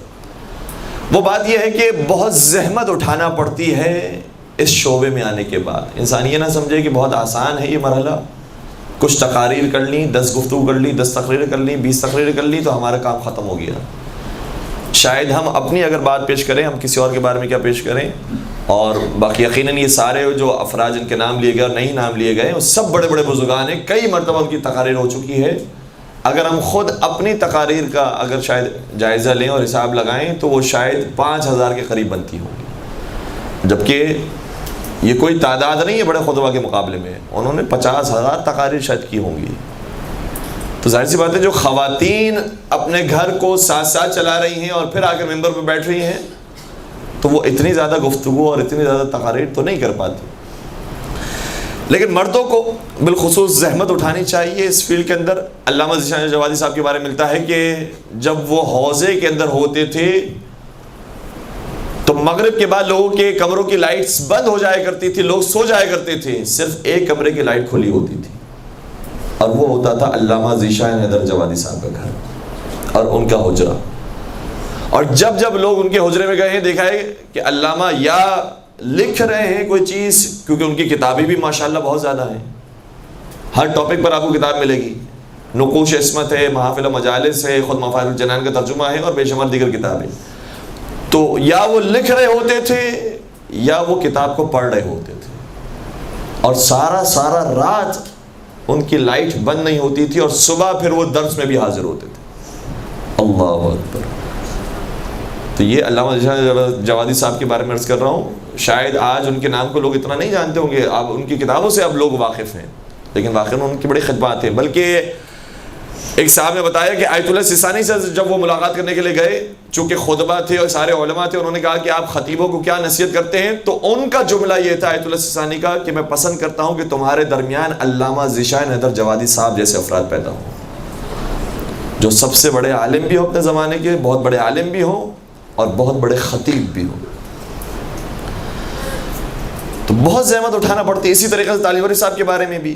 وہ بات یہ ہے کہ بہت زحمت اٹھانا پڑتی ہے اس شعبے میں آنے کے بعد. انسان یہ نہ سمجھے کہ بہت آسان ہے یہ مرحلہ, کچھ تقاریر کر لیں, 10 گفتگو کر لی, 10 تقریریں کر لیں, 20 تقریریں کر لی تو ہمارا کام ختم ہو گیا. شاید ہم اپنی اگر بات پیش کریں, ہم کسی اور کے بارے میں کیا پیش کریں. اور باقی یقیناً یہ سارے جو افراد جن کے نام لیے گئے اور نہیں نام لیے گئے وہ سب بڑے بڑے بزرگان ہیں, کئی مرتبہ ان کی تقاریر ہو چکی ہے. اگر ہم خود اپنی تقاریر کا اگر شاید جائزہ لیں اور حساب لگائیں تو وہ شاید 5000 کے قریب بنتی ہوں گی, جبکہ یہ کوئی تعداد نہیں ہے بڑے خطبہ کے مقابلے میں. انہوں نے 50,000 تقاریر شاید کی ہوں گی. تو ظاہر سی بات ہے جو خواتین اپنے گھر کو ساتھ ساتھ چلا رہی ہیں اور پھر آ کر ممبر پہ بیٹھ رہی ہیں تو وہ اتنی زیادہ گفتگو اور اتنی زیادہ تقاریر تو نہیں کر پاتی. لیکن مردوں کو بالخصوص زحمت اٹھانی چاہیے اس فیلڈ کے اندر. علامہ ذیشان جوادی صاحب کے بارے میں ملتا ہے کہ جب وہ حوزے کے اندر ہوتے تھے تو مغرب کے بعد لوگوں کے کمروں کی لائٹس بند ہو جایا کرتی تھی, لوگ سو جایا کرتے تھے, صرف ایک کمرے کی لائٹ کھلی ہوتی تھی اور وہ ہوتا تھا علامہ ذیشان حیدر جوادی صاحب کا گھر اور ان کا حجرہ. اور جب جب لوگ ان کے حجرے میں گئے ہیں دیکھا ہے کہ علامہ یا لکھ رہے ہیں کوئی چیز, کیونکہ ان کی کتابیں بھی ماشاءاللہ بہت زیادہ ہیں, ہر ٹاپک پر آپ کو کتاب ملے گی. نقوش عصمت ہے, محافل و مجالس ہے, خود مفاہیم الجنان کا ترجمہ ہے اور بے شمار دیگر کتابیں. تو یا وہ لکھ رہے ہوتے تھے یا وہ کتاب کو پڑھ رہے ہوتے تھے, اور سارا رات ان کی لائٹ بند نہیں ہوتی تھی, اور صبح پھر وہ درس میں بھی حاضر ہوتے تھے. اللہ اکبر. تو یہ علامہ جوادی صاحب کے بارے میں عرض کر رہا ہوں. شاید آج ان کے نام کو لوگ اتنا نہیں جانتے ہوں گے, اب ان کی کتابوں سے اب لوگ واقف ہیں, لیکن واقعی ان کی بڑی خدمات ہیں. بلکہ ایک صاحب نے بتایا کہ آیت اللہ سیستانی سے جب وہ ملاقات کرنے کے لیے گئے, چونکہ خطبہ تھے اور سارے علماء تھے, انہوں نے کہا کہ آپ خطیبوں کو کیا نصیحت کرتے ہیں, تو ان کا جملہ یہ تھا آیت اللہ سیستانی کا کہ میں پسند کرتا ہوں کہ تمہارے درمیان علامہ ذیشان حیدر جوادی صاحب جیسے افراد پیدا ہوں, جو سب سے بڑے عالم بھی ہوں اپنے زمانے کے, بہت بڑے عالم بھی ہوں اور بہت بڑے خطیب بھی ہوں. تو بہت زحمت اٹھانا پڑتی ہے. اسی طریقے سے تالیوری صاحب کے بارے میں بھی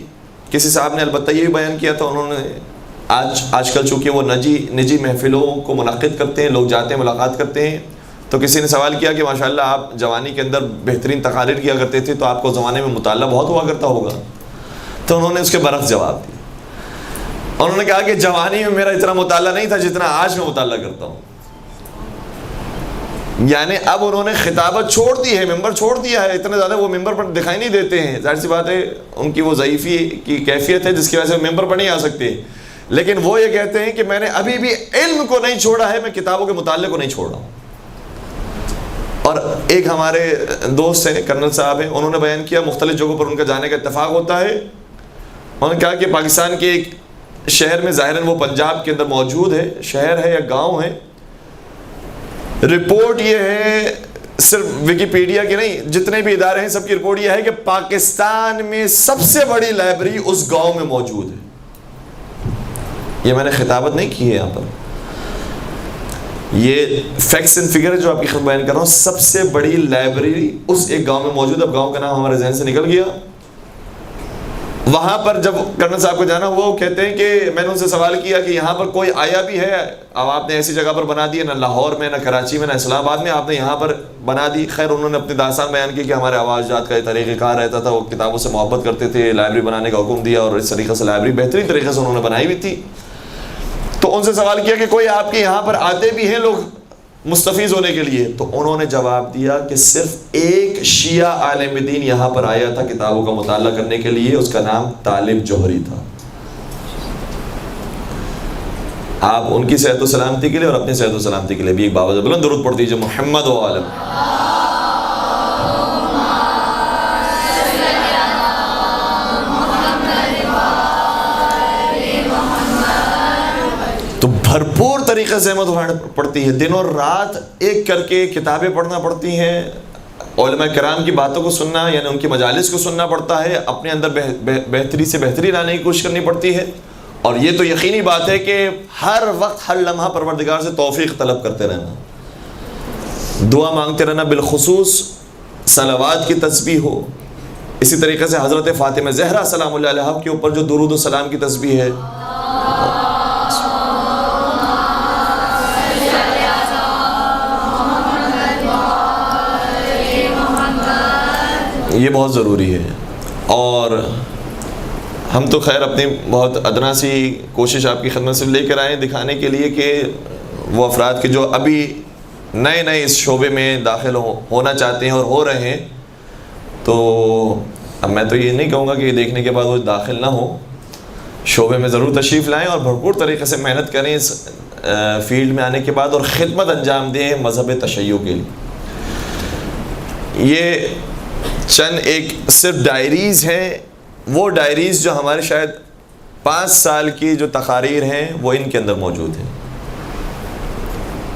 کسی صاحب نے البتہ یہ بھی بیان کیا تھا, انہوں نے آج کل چونکہ وہ نجی محفلوں کو منعقد کرتے ہیں, لوگ جاتے ہیں ملاقات کرتے ہیں, تو کسی نے سوال کیا کہ ماشاءاللہ آپ جوانی کے اندر بہترین تقاریر کیا کرتے تھے, تو آپ کو زمانے میں مطالعہ بہت ہوا کرتا ہوگا. تو انہوں نے اس کے برعکس جواب دیا. انہوں نے کہا کہ جوانی میں میرا اتنا مطالعہ نہیں تھا جتنا آج میں مطالعہ کرتا ہوں. یعنی اب انہوں نے خطابت چھوڑ دی ہے، ممبر چھوڑ دیا ہے، اتنے زیادہ وہ ممبر پر دکھائی نہیں دیتے ہیں، ظاہر سی بات ہے ان کی وہ ضعیفی کی کیفیت ہے جس کی وجہ سے ممبر پر نہیں آ سکتے، لیکن وہ یہ کہتے ہیں کہ میں نے ابھی بھی علم کو نہیں چھوڑا ہے، میں کتابوں کے مطالعے کو نہیں چھوڑ رہا ہوں۔ اور ایک ہمارے دوست ہیں کرنل صاحب ہیں، انہوں نے بیان کیا مختلف جگہوں پر ان کا جانے کا اتفاق ہوتا ہے، انہوں نے کہا کہ پاکستان کے ایک شہر میں، ظاہراً وہ پنجاب کے اندر موجود ہے، شہر ہے یا گاؤں ہے، رپورٹ یہ ہے صرف ویکیپیڈیا کی نہیں، جتنے بھی ادارے ہیں سب کی رپورٹ یہ ہے کہ پاکستان میں سب سے بڑی لائبریری اس گاؤں میں موجود ہے۔ یہ میں نے خطابت نہیں کی ہے یہاں پر، یہ فیکٹس اینڈ فگر جو آپ کی خدمت بیان کر رہا ہوں، سب سے بڑی لائبریری اس ایک گاؤں میں موجود ہے۔ اب گاؤں کا نام ہمارے ذہن سے نکل گیا۔ وہاں پر جب کرنل صاحب کو جانا ہوا، وہ کہتے ہیں کہ میں نے ان سے سوال کیا کہ یہاں پر کوئی آیا بھی ہے؟ اب آپ نے ایسی جگہ پر بنا دی ہے، نہ لاہور میں، نہ کراچی میں، نہ اسلام آباد میں، آپ نے یہاں پر بنا دی۔ خیر انہوں نے اپنی داستان بیان کی کہ ہمارے آواز جات کا یہ طریقہ کار رہتا تھا، وہ کتابوں سے محبت کرتے تھے، لائبریری بنانے کا حکم دیا، اور اس طریقے سے لائبریری بہترین طریقے سے انہوں نے بنائی بھی تھی۔ تو ان سے سوال کیا کہ کوئی آپ کے یہاں پر آتے بھی ہیں لوگ مستفیض ہونے کے لیے؟ تو انہوں نے جواب دیا کہ صرف ایک شیعہ عالم دین یہاں پر آیا تھا کتابوں کا مطالعہ کرنے کے لیے، اس کا نام طالب جوہری تھا۔ آپ ان کی صحت و سلامتی کے لیے اور اپنی صحت و سلامتی کے لیے بھی ایک باوجہ بلند درود پڑھ دیجیے، محمد و عالم۔ تو بھرپور طریقے سے احمد اٹھانا پڑتی ہے، دن اور رات ایک کر کے کتابیں پڑھنا پڑتی ہیں، علماء کرام کی باتوں کو سننا، یعنی ان کی مجالس کو سننا پڑتا ہے، اپنے اندر بہتری سے بہتری لانے کی کوشش کرنی پڑتی ہے، اور یہ تو یقینی بات ہے کہ ہر وقت ہر لمحہ پروردگار سے توفیق طلب کرتے رہنا، دعا مانگتے رہنا، بالخصوص صلوات کی تسبیح ہو۔ اسی طریقے سے حضرت فاطمہ زہرا سلام اللہ علیہا کے اوپر جو درود و سلام کی تسبیح ہے، یہ بہت ضروری ہے۔ اور ہم تو خیر اپنی بہت ادنا سی کوشش آپ کی خدمت سے لے کر آئے دکھانے کے لیے کہ وہ افراد کے جو ابھی نئے نئے اس شعبے میں داخل ہونا چاہتے ہیں اور ہو رہے ہیں، تو اب میں تو یہ نہیں کہوں گا کہ یہ دیکھنے کے بعد وہ داخل نہ ہو، شعبے میں ضرور تشریف لائیں اور بھرپور طریقے سے محنت کریں اس فیلڈ میں آنے کے بعد، اور خدمت انجام دیں مذہب تشیع کے لیے۔ یہ چند ایک صرف ڈائریز ہیں، وہ ڈائریز جو ہمارے شاید 5 سال کی جو تقاریر ہیں وہ ان کے اندر موجود ہیں،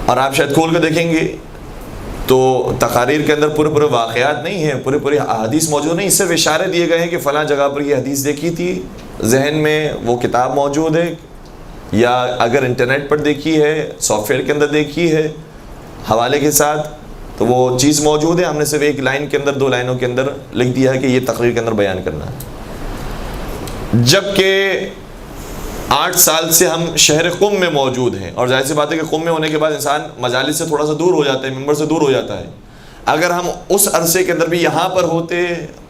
اور آپ شاید کھول کے دیکھیں گے تو تقاریر کے اندر پورے واقعات نہیں ہیں، پورے احادیث موجود نہیں، صرف اشارے دیے گئے ہیں کہ فلاں جگہ پر یہ حدیث دیکھی تھی، ذہن میں وہ کتاب موجود ہے، یا اگر انٹرنیٹ پر دیکھی ہے، سافٹ ویئر کے اندر دیکھی ہے حوالے کے ساتھ، تو وہ چیز موجود ہے، ہم نے صرف ایک لائن کے اندر 2 لائنوں کے اندر لکھ دیا ہے کہ یہ تقریر کے اندر بیان کرنا ہے۔ جبکہ 8 سال سے ہم شہر قم میں موجود ہیں، اور ظاہر سی بات ہے کہ قم میں ہونے کے بعد انسان مجالس سے تھوڑا سا دور ہو جاتا ہے، ممبر سے دور ہو جاتا ہے۔ اگر ہم اس عرصے کے اندر بھی یہاں پر ہوتے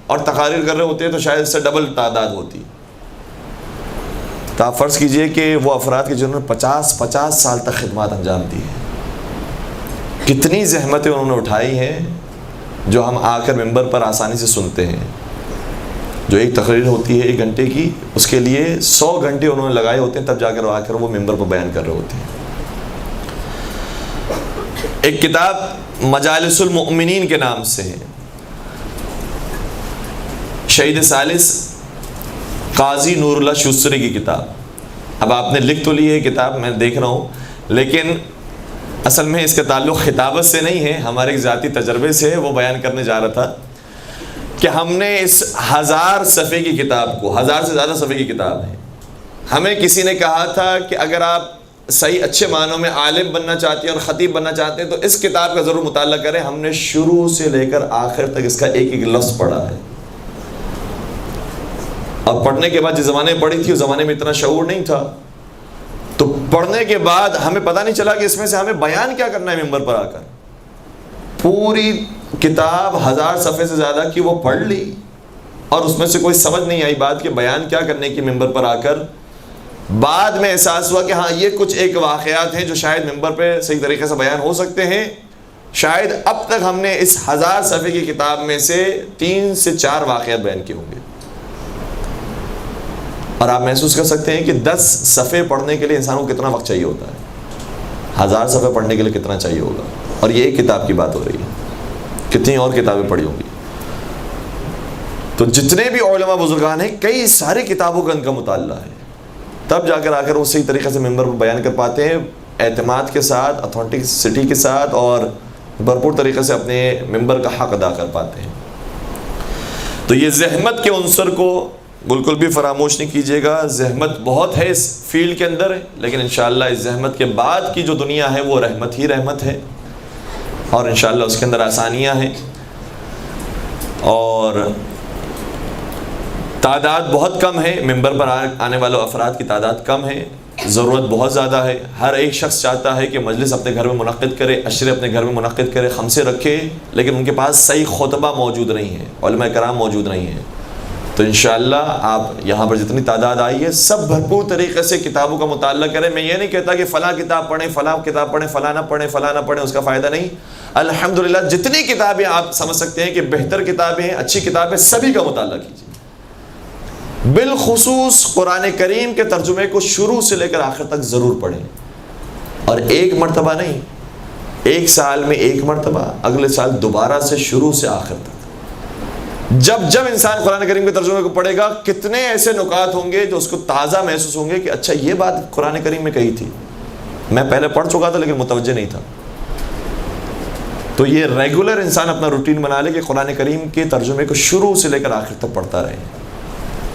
اور تقاریر کر رہے ہوتے تو شاید اس سے ڈبل تعداد ہوتی۔ تو آپ فرض کیجئے کہ وہ افراد کے جنہوں نے 50 سال تک خدمات انجام دی ہیں، کتنی زحمتیں انہوں نے اٹھائی ہیں، جو ہم آ کر ممبر پر آسانی سے سنتے ہیں۔ جو ایک تقریر ہوتی ہے 1 گھنٹے کی، اس کے لیے 100 گھنٹے انہوں نے لگائے ہوتے ہیں، تب جا کر آ کر وہ ممبر پر بیان کر رہے ہوتے ہیں۔ ایک کتاب مجالس المؤمنین کے نام سے ہے، شہید ثالث قاضی نور اللہ شوستری کی کتاب۔ اب آپ نے لکھ تو لی ہے کتاب، میں دیکھ رہا ہوں، لیکن اصل میں اس کا تعلق خطابت سے نہیں ہے، ہمارے ایک ذاتی تجربے سے ہے۔ وہ بیان کرنے جا رہا تھا کہ ہم نے اس 1000 صفحے کی کتاب کو، 1000 سے زیادہ صفحے کی کتاب ہے، ہمیں کسی نے کہا تھا کہ اگر آپ صحیح اچھے معنوں میں عالم بننا چاہتے ہیں اور خطیب بننا چاہتے ہیں تو اس کتاب کا ضرور مطالعہ کریں۔ ہم نے شروع سے لے کر آخر تک اس کا ایک لفظ پڑھا ہے، اور پڑھنے کے بعد جس زمانے میں پڑھی تھی اس زمانے میں اتنا شعور نہیں تھا، تو پڑھنے کے بعد ہمیں پتہ نہیں چلا کہ اس میں سے ہمیں بیان کیا کرنا ہے۔ ممبر پر آ کر پوری کتاب 1000 صفحے سے زیادہ کی وہ پڑھ لی، اور اس میں سے کوئی سمجھ نہیں آئی بات کہ بیان کیا کرنے کی ممبر پر آ کر۔ بعد میں احساس ہوا کہ ہاں یہ کچھ ایک واقعات ہیں جو شاید ممبر پہ صحیح طریقے سے بیان ہو سکتے ہیں، شاید اب تک ہم نے اس 1000 صفحے کی کتاب میں سے 3 سے 4 واقعات بیان کیے ہوں گے، اور آپ محسوس کر سکتے ہیں کہ 10 صفحے پڑھنے کے لیے انسان کو کتنا وقت چاہیے ہوتا ہے، 1000 صفحے پڑھنے کے لیے کتنا چاہیے ہوگا، اور یہ ایک کتاب کی بات ہو رہی ہے، کتنی اور کتابیں پڑھی ہوں گی۔ تو جتنے بھی علماء بزرگان ہیں کئی ساری کتابوں کا ان کا مطالعہ ہے، تب جا کر وہ صحیح طریقے سے ممبر پر بیان کر پاتے ہیں، اعتماد کے ساتھ، اتھینٹسٹی کے ساتھ، اور بھرپور طریقے سے اپنے ممبر کا حق ادا کر پاتے ہیں۔ تو یہ زحمت کے عنصر کو بالکل بھی فراموش نہیں کیجیے گا۔ زحمت بہت ہے اس فیلڈ کے اندر، لیکن انشاءاللہ اس زحمت کے بعد کی جو دنیا ہے وہ رحمت ہی رحمت ہے، اور انشاءاللہ اس کے اندر آسانیاں ہیں، اور تعداد بہت کم ہے، ممبر پر آنے والے افراد کی تعداد کم ہے، ضرورت بہت زیادہ ہے۔ ہر ایک شخص چاہتا ہے کہ مجلس اپنے گھر میں منعقد کرے، عشرے اپنے گھر میں منعقد کرے، خمسے رکھے، لیکن ان کے پاس صحیح خطبہ موجود نہیں ہے، علماء کرام موجود نہیں ہیں۔ تو انشاءاللہ آپ یہاں پر جتنی تعداد آئی ہے سب بھرپور طریقے سے کتابوں کا مطالعہ کریں۔ میں یہ نہیں کہتا کہ فلاں کتاب پڑھیں، فلاں کتاب پڑھیں، فلاں نہ پڑھیں، فلاں نہ پڑھیں، اس کا فائدہ نہیں۔ الحمدللہ جتنی کتابیں آپ سمجھ سکتے ہیں کہ بہتر کتابیں ہیں، اچھی کتابیں، سبھی کا مطالعہ کیجیے۔ بالخصوص قرآن کریم کے ترجمے کو شروع سے لے کر آخر تک ضرور پڑھیں، اور ایک مرتبہ نہیں، ایک سال میں ایک مرتبہ، اگلے سال دوبارہ سے شروع سے آخر تک۔ جب انسان قرآن کریم کے ترجمے کو پڑھے گا کتنے ایسے نکات ہوں گے جو اس کو تازہ محسوس ہوں گے کہ اچھا یہ بات قرآن کریم میں کہی تھی، میں پہلے پڑھ چکا تھا لیکن متوجہ نہیں تھا۔ تو یہ ریگولر انسان اپنا روٹین بنا لے کہ قرآن کریم کے ترجمے کو شروع سے لے کر آخر تک پڑھتا رہے،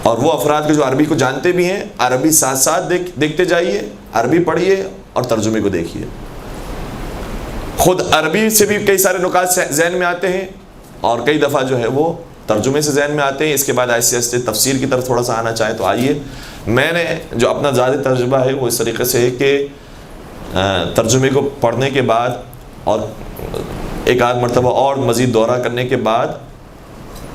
اور وہ افراد کے جو عربی کو جانتے بھی ہیں، عربی ساتھ ساتھ دیکھتے جائیے، عربی پڑھیے اور ترجمے کو دیکھیے۔ خود عربی سے بھی کئی سارے نکات ذہن میں آتے ہیں، اور کئی دفعہ جو ہے وہ ترجمے سے ذہن میں آتے ہیں۔ اس کے بعد ایسے ایسے تفسیر کی طرف تھوڑا سا آنا چاہے تو آئیے۔ میں نے جو اپنا ذاتی تجربہ ہے وہ اس طریقے سے ہے کہ ترجمے کو پڑھنے کے بعد اور ایک آدھ مرتبہ اور مزید دورہ کرنے کے بعد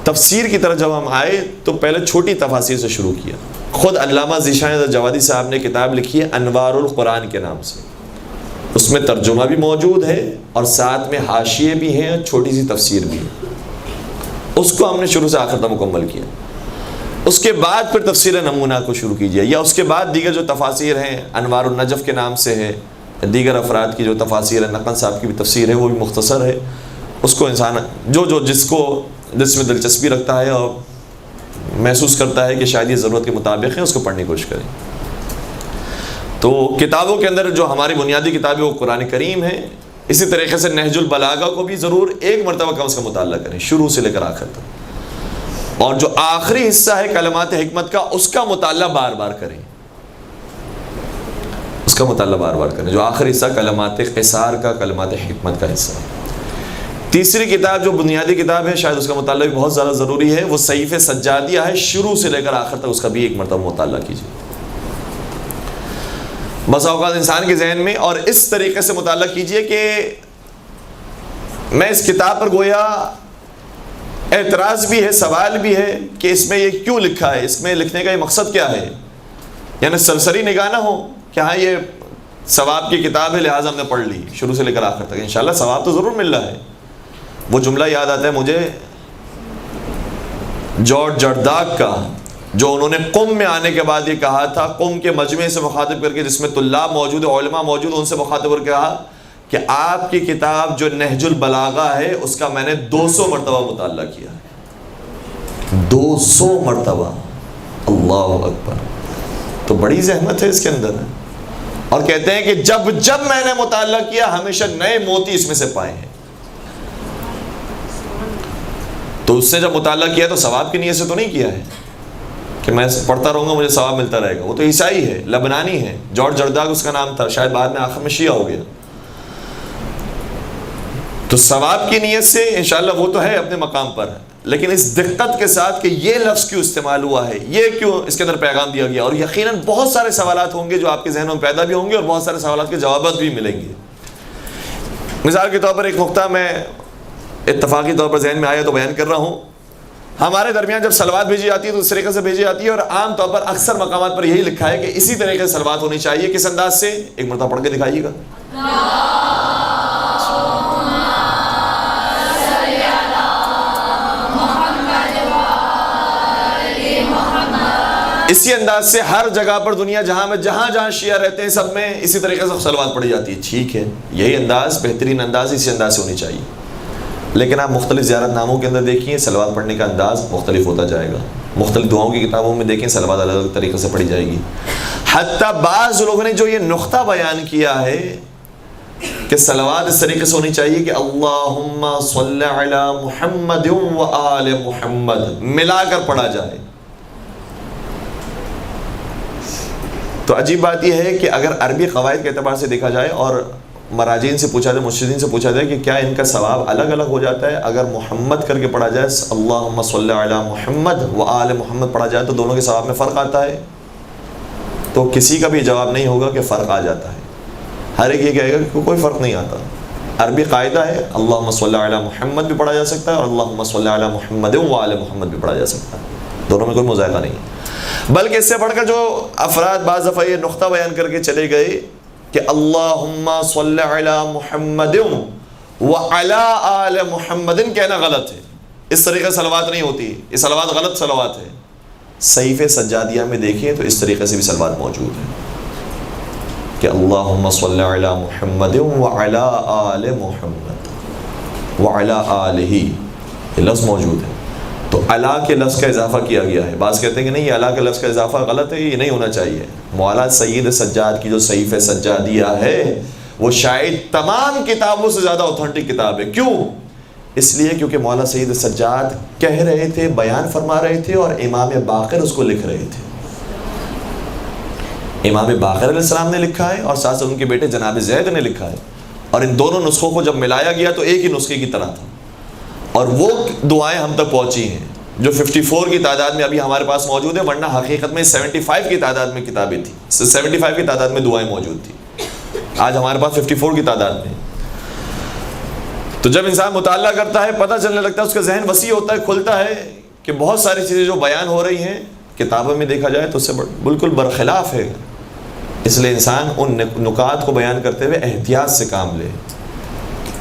تفسیر کی طرف جب ہم آئے تو پہلے چھوٹی تفاسیر سے شروع کیا۔ خود علامہ ذیشان جوادی صاحب نے کتاب لکھی ہے انوار القرآن کے نام سے، اس میں ترجمہ بھی موجود ہے اور ساتھ میں حاشیے بھی ہیں، چھوٹی سی تفسیر بھی ہے۔ اس کو ہم نے شروع سے آخر تک مکمل کیا۔ اس کے بعد پھر تفسیر نمونہ کو شروع کیجیے، یا اس کے بعد دیگر جو تفاسیر ہیں، انوار النجف کے نام سے ہے، دیگر افراد کی جو تفاسیر ہے، نقن صاحب کی بھی تفسیر ہے وہ بھی مختصر ہے، اس کو انسان جس میں دلچسپی رکھتا ہے اور محسوس کرتا ہے کہ شاید یہ ضرورت کے مطابق ہے، اس کو پڑھنے کی کوشش کریں۔ تو کتابوں کے اندر جو ہماری بنیادی کتابیں وہ قرآن کریم ہے، اسی طریقے سے نہج البلاغہ کو بھی ضرور ایک مرتبہ کم از کم مطالعہ کریں، شروع سے لے کر آخر تک، اور جو آخری حصہ ہے کلمات حکمت کا اس کا مطالعہ بار بار کریں، اس کا مطالعہ بار بار کریں، جو آخری حصہ کلمات قصار کا، کلمات حکمت کا حصہ۔ تیسری کتاب جو بنیادی کتاب ہے، شاید اس کا مطالعہ بھی بہت زیادہ ضروری ہے، وہ صحیفہ سجادیہ ہے، شروع سے لے کر آخر تک اس کا بھی ایک مرتبہ مطالعہ کیجیے۔ بس اوقات انسان کے ذہن میں، اور اس طریقے سے مطالعہ کیجیے کہ میں اس کتاب پر گویا اعتراض بھی ہے، سوال بھی ہے کہ اس میں یہ کیوں لکھا ہے، اس میں لکھنے کا یہ مقصد کیا ہے، یعنی سرسری نگاہ نہ ہو کہ ہاں یہ ثواب کی کتاب ہے لہٰذا ہم نے پڑھ لی شروع سے لے کر آخر تک۔ انشاءاللہ ثواب تو ضرور مل رہا ہے۔ وہ جملہ یاد آتا ہے مجھے جارج جرداق کا، جو انہوں نے قم میں آنے کے بعد یہ کہا تھا، قم کے مجمع سے مخاطب کر کے، جس میں طلاب موجود ہیں، علماء موجود ہیں، ان سے مخاطب کر کے کہا کہ آپ کی کتاب جو نہج البلاغہ ہے اس کا میں نے 200 مرتبہ مطالعہ کیا ہے، 200 مرتبہ، اللہ اکبر۔ تو بڑی زحمت ہے اس کے اندر، اور کہتے ہیں کہ جب میں نے مطالعہ کیا ہمیشہ نئے موتی اس میں سے پائے ہیں۔ تو اس سے جب مطالعہ کیا تو ثواب کی نیت سے تو نہیں کیا ہے کہ میں پڑھتا رہوں گا مجھے ثواب ملتا رہے گا، وہ تو عیسائی ہے، لبنانی ہے، جارج جرداق اس کا نام تھا، شاید بعد میں آخر میں شیعہ ہو گیا۔ تو ثواب کی نیت سے انشاءاللہ وہ تو ہے اپنے مقام پر، لیکن اس دقت کے ساتھ کہ یہ لفظ کیوں استعمال ہوا ہے، یہ کیوں اس کے اندر پیغام دیا گیا، اور یقیناً بہت سارے سوالات ہوں گے جو آپ کے ذہنوں میں پیدا بھی ہوں گے، اور بہت سارے سوالات کے جوابات بھی ملیں گے۔ مثال کے طور پر ایک نقطہ میں اتفاقی طور پر ذہن میں آیا تو بیان کر رہا ہوں۔ ہمارے درمیان جب صلوات بھیجی جاتی ہے تو اس طریقے سے بھیجی جاتی ہے، اور عام طور پر اکثر مقامات پر یہی لکھا ہے کہ اسی طریقے سے صلوات ہونی چاہیے۔ کس انداز سے؟ ایک مرتبہ پڑھ کے دکھائیے گا۔ اسی انداز سے ہر جگہ پر دنیا جہاں میں جہاں شیعہ رہتے ہیں سب میں اسی طریقے سے صلوات پڑھی جاتی ہے. ٹھیک ہے, یہی انداز بہترین انداز اسی انداز سے ہونی چاہیے, لیکن آپ مختلف زیارت ناموں کے اندر دیکھیے صلوات پڑھنے کا انداز مختلف ہوتا جائے گا. مختلف دعاؤں کی کتابوں میں دیکھیں صلوات الگ الگ طریقے سے پڑھی جائے گی. حتیٰ بعض لوگوں نے جو یہ نقطہ بیان کیا ہے کہ صلوات اس طریقے سے ہونی چاہیے کہ اللہم صلی علی محمد و آل محمد ملا کر پڑھا جائے. تو عجیب بات یہ ہے کہ اگر عربی قواعد کے اعتبار سے دیکھا جائے اور مراجعین سے پوچھا جائے, مرشدین سے پوچھا جائے کہ کیا ان کا ثواب الگ الگ ہو جاتا ہے اگر محمد کر کے پڑھا جائے, اللہم صلی علی محمد و آل محمد پڑھا جائے تو دونوں کے ثواب میں فرق آتا ہے؟ تو کسی کا بھی جواب نہیں ہوگا کہ فرق آ جاتا ہے. ہر ایک یہ کہے گا کہ کوئی فرق نہیں آتا. عربی قاعدہ ہے اللہم صلی علی محمد بھی پڑھا جا سکتا ہے اور اللہم صلی علی محمد و آل محمد بھی پڑھا جا سکتا ہے, دونوں میں کوئی مذائقہ نہیں ہے. بلکہ اس سے بڑھ کر جو افراد بعض دفعہ یہ نقطہ بیان کر کے چلے گئے کہ اللہم صلی علی محمد و علی آل محمد کہنا غلط ہے, اس طریقے سے صلوات نہیں ہوتی, یہ صلوات غلط صلوات ہے. صحیفہ سجادیہ میں دیکھیں تو اس طریقے سے بھی صلوات موجود ہے کہ اللہم صلی علی محمد و علی آل محمد و علی آلہ, یہ لفظ موجود ہے. تو علا کے لفظ کا اضافہ کیا گیا ہے. بعض کہتے ہیں کہ نہیں, یہ علا کے لفظ کا اضافہ غلط ہے, یہ نہیں ہونا چاہیے. مولا سید سجاد کی جو صحیفہ سجادیہ ہے وہ شاید تمام کتابوں سے زیادہ اوتھنٹک کتاب ہے. کیوں؟ اس لیے کیونکہ مولا سید سجاد کہہ رہے تھے, بیان فرما رہے تھے, اور امام باقر اس کو لکھ رہے تھے. امام باقر علیہ السلام نے لکھا ہے اور ساتھ ساتھ ان کے بیٹے جناب زید نے لکھا ہے, اور ان دونوں نسخوں کو جب ملایا گیا تو ایک ہی نسخے کی طرح تھا. اور وہ دعائیں ہم تک پہنچی ہیں جو 54 کی تعداد میں ابھی ہمارے پاس موجود ہیں, ورنہ حقیقت میں 75 کی تعداد میں کتابیں تھیں, 75 کی تعداد میں دعائیں موجود تھیں. آج ہمارے پاس 54 کی تعداد میں. تو جب انسان مطالعہ کرتا ہے پتہ چلنے لگتا ہے, اس کا ذہن وسیع ہوتا ہے, کھلتا ہے کہ بہت ساری چیزیں جو بیان ہو رہی ہیں کتابوں میں دیکھا جائے تو اس سے بالکل برخلاف ہے. اس لیے انسان ان نکات کو بیان کرتے ہوئے احتیاط سے کام لے,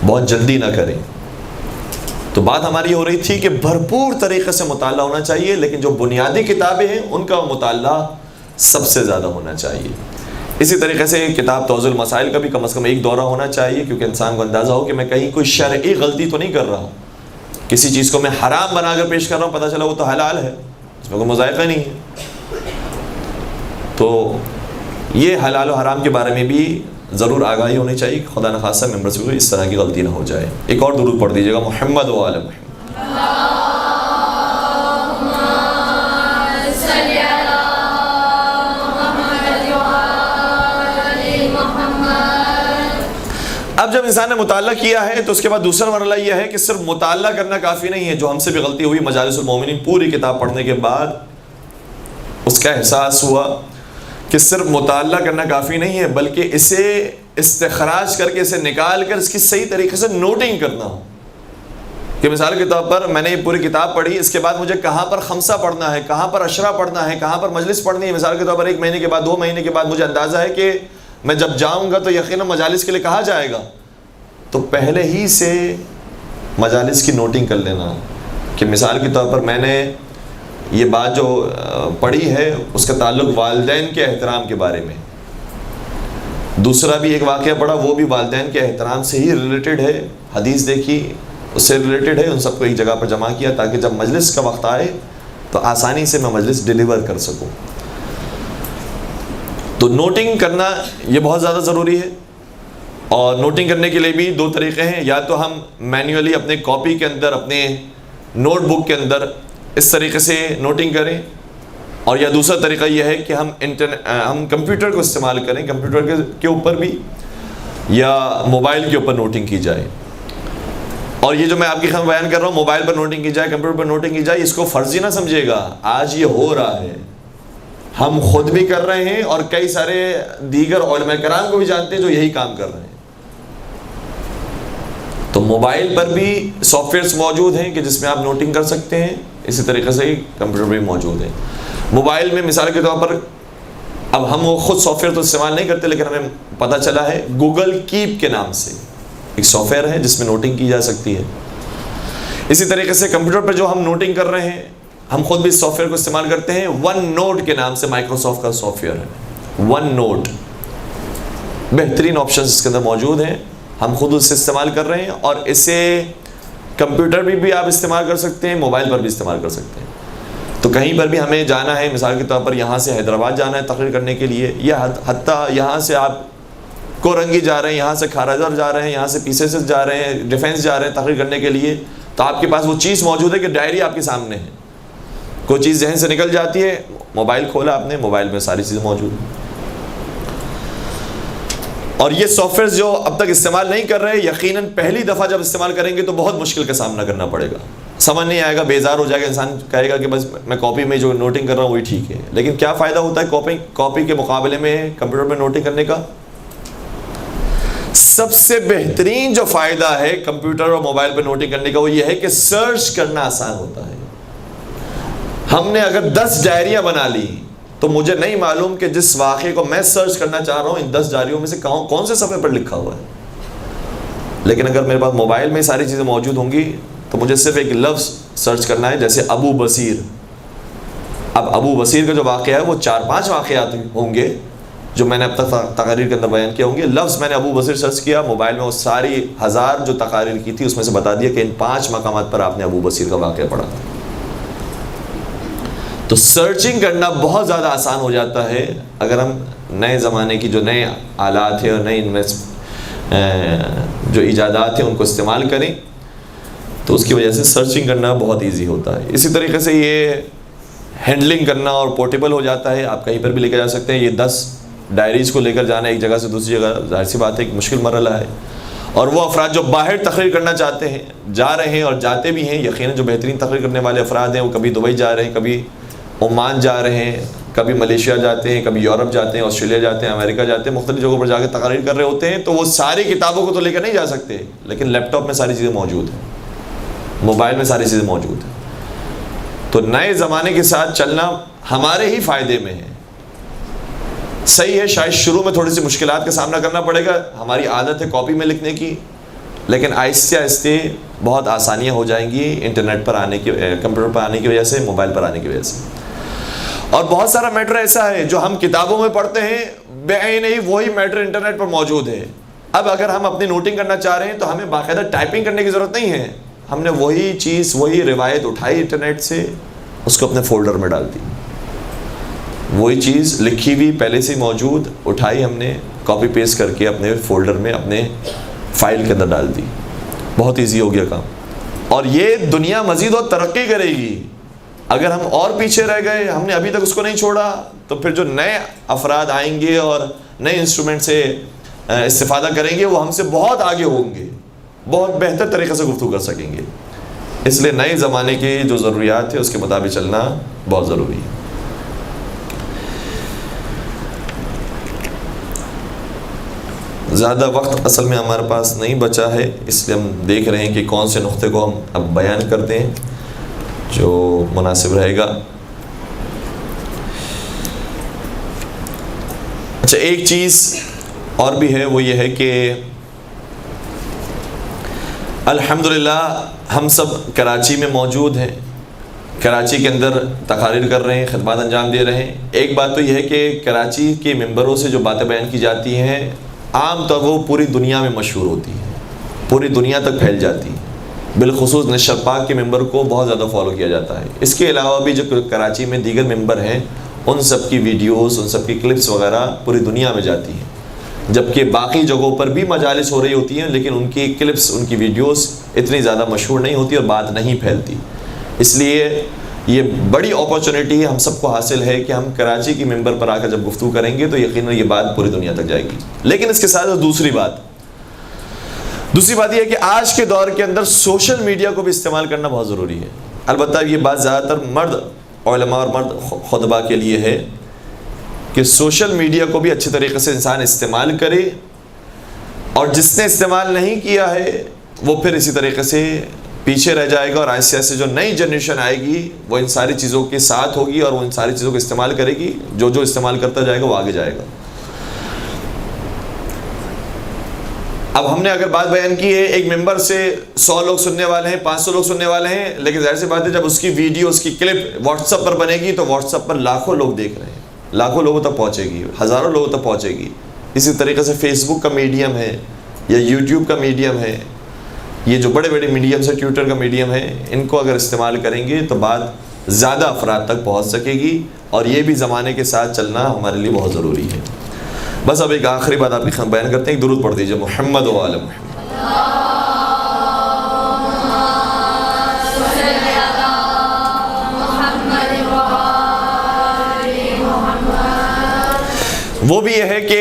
بہت جلدی نہ کرے. تو بات ہماری ہو رہی تھی کہ بھرپور طریقے سے مطالعہ ہونا چاہیے, لیکن جو بنیادی کتابیں ہیں ان کا مطالعہ سب سے زیادہ ہونا چاہیے. اسی طریقے سے کتاب توضیح المسائل کا بھی کم از کم ایک دورہ ہونا چاہیے, کیونکہ انسان کو اندازہ ہو کہ میں کہیں کوئی شرعی غلطی تو نہیں کر رہا ہوں, کسی چیز کو میں حرام بنا کر پیش کر رہا ہوں, پتہ چلا وہ تو حلال ہے, اس میں کوئی مذائقہ نہیں ہے. تو یہ حلال و حرام کے بارے میں بھی ضرور آگاہی ہونی چاہیے کہ خدا نخواستہ ممبر سے کوئی اس طرح کی غلطی نہ ہو جائے. ایک اور درود پڑھ دیجیے گا, محمد و آل محمد. اب جب انسان نے مطالعہ کیا ہے تو اس کے بعد دوسرا مرحلہ یہ ہے کہ صرف مطالعہ کرنا کافی نہیں ہے. جو ہم سے بھی غلطی ہوئی مجالس المومنین پوری کتاب پڑھنے کے بعد اس کا احساس ہوا کہ صرف مطالعہ کرنا کافی نہیں ہے, بلکہ اسے استخراج کر کے اسے نکال کر اس کی صحیح طریقے سے نوٹنگ کرنا ہو. کہ مثال کے طور پر میں نے یہ پوری کتاب پڑھی, اس کے بعد مجھے کہاں پر خمسہ پڑھنا ہے, کہاں پر عشرہ پڑھنا ہے, کہاں پر مجلس پڑھنی ہے. مثال کے طور پر 1 مہینے کے بعد 2 مہینے کے بعد مجھے اندازہ ہے کہ میں جب جاؤں گا تو یقیناً مجالس کے لیے کہا جائے گا, تو پہلے ہی سے مجالس کی نوٹنگ کر لینا. کہ مثال کے طور پر میں نے یہ بات جو پڑھی ہے اس کا تعلق والدین کے احترام کے بارے میں, دوسرا بھی ایک واقعہ پڑھا وہ بھی والدین کے احترام سے ہی ریلیٹڈ ہے, حدیث دیکھی اس سے ریلیٹڈ ہے, ان سب کو ایک جگہ پر جمع کیا تاکہ جب مجلس کا وقت آئے تو آسانی سے میں مجلس ڈیلیور کر سکوں. تو نوٹنگ کرنا یہ بہت زیادہ ضروری ہے, اور نوٹنگ کرنے کے لیے بھی 2 طریقے ہیں. یا تو ہم مینولی اپنے کاپی کے اندر, اپنے نوٹ بک کے اندر اس طریقے سے نوٹنگ کریں, اور یا دوسرا طریقہ یہ ہے کہ ہم کمپیوٹر کو استعمال کریں, کمپیوٹر کے اوپر بھی یا موبائل کے اوپر نوٹنگ کی جائے. اور یہ جو میں آپ کی خدمت بیان کر رہا ہوں, موبائل پر نوٹنگ کی جائے, کمپیوٹر پر نوٹنگ کی جائے, اس کو فرضی نہ سمجھے گا. آج یہ ہو رہا ہے, ہم خود بھی کر رہے ہیں اور کئی سارے دیگر علماء کرام کو بھی جانتے ہیں جو یہی کام کر رہے ہیں. تو موبائل پر بھی سافٹ ویئرس موجود ہیں کہ جس میں آپ نوٹنگ کر سکتے ہیں, اسی طریقے سے ہی کمپیوٹر بھی موجود ہیں. موبائل میں مثال کے طور پر اب ہم وہ خود سافٹ ویئر تو استعمال نہیں کرتے, لیکن ہمیں پتہ چلا ہے گوگل کیپ کے نام سے ایک سافٹ ویئر ہے جس میں نوٹنگ کی جا سکتی ہے. اسی طریقے سے کمپیوٹر پر جو ہم نوٹنگ کر رہے ہیں, ہم خود بھی اس سافٹ ویئر کو استعمال کرتے ہیں. ون نوٹ کے نام سے مائکروسافٹ کا سافٹ ویئر ہے. ون نوٹ بہترین آپشنز اس کے اندر موجود ہیں, ہم خود اسے استعمال کر رہے ہیں, اور اسے کمپیوٹر بھی آپ استعمال کر سکتے ہیں, موبائل پر بھی استعمال کر سکتے ہیں. تو کہیں پر بھی ہمیں جانا ہے, مثال کے طور پر یہاں سے حیدرآباد جانا ہے تقریر کرنے کے لیے, یا حتیٰ یہاں سے آپ کورنگی جا رہے ہیں, یہاں سے کھارازر جا رہے ہیں, یہاں سے PCS جا رہے ہیں, ڈیفینس جا رہے ہیں تقریر کرنے کے لیے, تو آپ کے پاس وہ چیز موجود ہے کہ ڈائری آپ کے سامنے ہے. کوئی چیز ذہن سے نکل جاتی ہے, موبائل کھولا آپ نے, موبائل میں ساری چیزیں موجود ہیں. اور یہ سافٹ ویئر جو اب تک استعمال نہیں کر رہے, یقیناً پہلی دفعہ جب استعمال کریں گے تو بہت مشکل کا سامنا کرنا پڑے گا, سمجھ نہیں آئے گا, بیزار ہو جائے گا, انسان کہے گا کہ بس میں کاپی میں جو نوٹنگ کر رہا ہوں وہی ٹھیک ہے. لیکن کیا فائدہ ہوتا ہے کاپی کے مقابلے میں کمپیوٹر میں نوٹنگ کرنے کا؟ سب سے بہترین جو فائدہ ہے کمپیوٹر اور موبائل پہ نوٹنگ کرنے کا وہ یہ ہے کہ سرچ کرنا آسان ہوتا ہے. ہم نے اگر 10 ڈائریاں بنا لی تو مجھے نہیں معلوم کہ جس واقعے کو میں سرچ کرنا چاہ رہا ہوں ان 10 ڈائریوں میں سے کون سے صفحے پر لکھا ہوا ہے. لیکن اگر میرے پاس موبائل میں ساری چیزیں موجود ہوں گی تو مجھے صرف ایک لفظ سرچ کرنا ہے, جیسے ابو بصیر. اب ابو بصیر کا جو واقعہ ہے وہ 4-5 واقعات ہوں گے جو میں نے اب تک تقاریر کے اندر بیان کیا ہوں گے. لفظ میں نے ابو بصیر سرچ کیا, موبائل میں وہ ساری 1000 جو تقاریر کی تھی اس میں سے بتا دیا کہ ان 5 مقامات پر آپ نے ابو بصیر کا واقعہ پڑھا. تو سرچنگ کرنا بہت زیادہ آسان ہو جاتا ہے اگر ہم نئے زمانے کی جو نئے آلات ہیں اور نئے جو ایجادات ہیں ان کو استعمال کریں, تو اس کی وجہ سے سرچنگ کرنا بہت ایزی ہوتا ہے. اسی طریقے سے یہ ہینڈلنگ کرنا اور پورٹیبل ہو جاتا ہے, آپ کہیں پر بھی لے کے جا سکتے ہیں. یہ 10 ڈائریز کو لے کر جانا ایک جگہ سے دوسری جگہ, ظاہر سی بات ہے ایک مشکل مرحلہ ہے. اور وہ افراد جو باہر تقریر کرنا چاہتے ہیں, جا رہے ہیں اور جاتے بھی ہیں, یقیناً جو بہترین تقریر کرنے والے افراد ہیں وہ کبھی دبئی جا رہے ہیں, کبھی عمان جا رہے ہیں, کبھی ملیشیا جاتے ہیں, کبھی یورپ جاتے ہیں, آسٹریلیا جاتے ہیں, امریکہ جاتے ہیں, مختلف جگہوں پر جا کے تقریر کر رہے ہوتے ہیں. تو وہ ساری کتابوں کو تو لے کر نہیں جا سکتے, لیکن لیپ ٹاپ میں ساری چیزیں موجود ہیں, موبائل میں ساری چیزیں موجود ہیں. تو نئے زمانے کے ساتھ چلنا ہمارے ہی فائدے میں ہے. صحیح ہے شاید شروع میں تھوڑی سی مشکلات کا سامنا کرنا پڑے گا, ہماری عادت ہے کاپی میں لکھنے کی, لیکن آہستہ آہستہ بہت آسانیاں ہو جائیں گی انٹرنیٹ پر آنے کی, کمپیوٹر پر آنے کی وجہ سے, موبائل پر آنے کی وجہ سے. اور بہت سارا میٹر ایسا ہے جو ہم کتابوں میں پڑھتے ہیں بعین ہی وہی میٹر انٹرنیٹ پر موجود ہے. اب اگر ہم اپنی نوٹنگ کرنا چاہ رہے ہیں تو ہمیں باقاعدہ ٹائپنگ کرنے کی ضرورت نہیں ہے, ہم نے وہی چیز وہی روایت اٹھائی انٹرنیٹ سے, اس کو اپنے فولڈر میں ڈال دی. وہی چیز لکھی ہوئی پہلے سے موجود اٹھائی, ہم نے کاپی پیسٹ کر کے اپنے فولڈر میں اپنے فائل کے اندر ڈال دی. بہت ایزی ہو گیا کام. اور یہ دنیا مزید اور ترقی کرے گی. اگر ہم اور پیچھے رہ گئے, ہم نے ابھی تک اس کو نہیں چھوڑا, تو پھر جو نئے افراد آئیں گے اور نئے انسٹرومنٹ سے استفادہ کریں گے وہ ہم سے بہت آگے ہوں گے, بہت بہتر طریقے سے گفتگو کر سکیں گے. اس لیے نئے زمانے کی جو ضروریات ہے اس کے مطابق چلنا بہت ضروری ہے. زیادہ وقت اصل میں ہمارے پاس نہیں بچا ہے, اس لیے ہم دیکھ رہے ہیں کہ کون سے نقطے کو ہم اب بیان کرتے ہیں جو مناسب رہے گا. اچھا, ایک چیز اور بھی ہے, وہ یہ ہے کہ الحمدللہ ہم سب کراچی میں موجود ہیں, کراچی کے اندر تقاریر کر رہے ہیں, خدمات انجام دے رہے ہیں. ایک بات تو یہ ہے کہ کراچی کے ممبروں سے جو باتیں بیان کی جاتی ہیں عام طور وہ پوری دنیا میں مشہور ہوتی ہیں, پوری دنیا تک پھیل جاتی ہیں. بالخصوص نشر پاک کے ممبر کو بہت زیادہ فالو کیا جاتا ہے. اس کے علاوہ بھی جو کراچی میں دیگر ممبر ہیں ان سب کی ویڈیوز, ان سب کی کلپس وغیرہ پوری دنیا میں جاتی ہیں, جبکہ باقی جگہوں پر بھی مجالس ہو رہی ہوتی ہیں لیکن ان کی کلپس, ان کی ویڈیوز اتنی زیادہ مشہور نہیں ہوتی اور بات نہیں پھیلتی. اس لیے یہ بڑی اپارچونیٹی ہم سب کو حاصل ہے کہ ہم کراچی کی ممبر پر آ کر جب گفتگو کریں گے تو یقیناً یہ بات پوری دنیا تک جائے گی. لیکن اس کے ساتھ دوسری بات یہ ہے کہ آج کے دور کے اندر سوشل میڈیا کو بھی استعمال کرنا بہت ضروری ہے. البتہ یہ بات زیادہ تر مرد علماء اور مرد خطبہ کے لیے ہے کہ سوشل میڈیا کو بھی اچھے طریقے سے انسان استعمال کرے, اور جس نے استعمال نہیں کیا ہے وہ پھر اسی طریقے سے پیچھے رہ جائے گا, اور آہستہ آہستہ جو نئی جنریشن آئے گی وہ ان ساری چیزوں کے ساتھ ہوگی اور وہ ان ساری چیزوں کو استعمال کرے گی. جو استعمال کرتا جائے گا وہ آگے جائے گا. اب ہم نے اگر بات بیان کی ہے، ایک ممبر سے 100 لوگ سننے والے ہیں، 500 لوگ سننے والے ہیں، لیکن ظاہر سی بات ہے جب اس کی ویڈیو، اس کی کلپ واٹس ایپ پر بنے گی تو واٹس ایپ پر لاکھوں لوگ دیکھ رہے ہیں، لاکھوں لوگوں تک پہنچے گی، ہزاروں لوگوں تک پہنچے گی. اسی طریقے سے فیس بک کا میڈیم ہے یا یوٹیوب کا میڈیم ہے، یہ جو بڑے بڑے میڈیمس ہیں، ٹویٹر کا میڈیم ہے، ان کو اگر استعمال کریں گے تو بات زیادہ افراد تک پہنچ سکے گی، اور یہ بھی زمانے کے ساتھ چلنا ہمارے لیے بہت ضروری ہے. بس اب ایک آخری بات آپ کی بیان کرتے ہیں، ایک درود پڑھ دیجیے محمد و آل محمد. وہ بھی یہ ہے کہ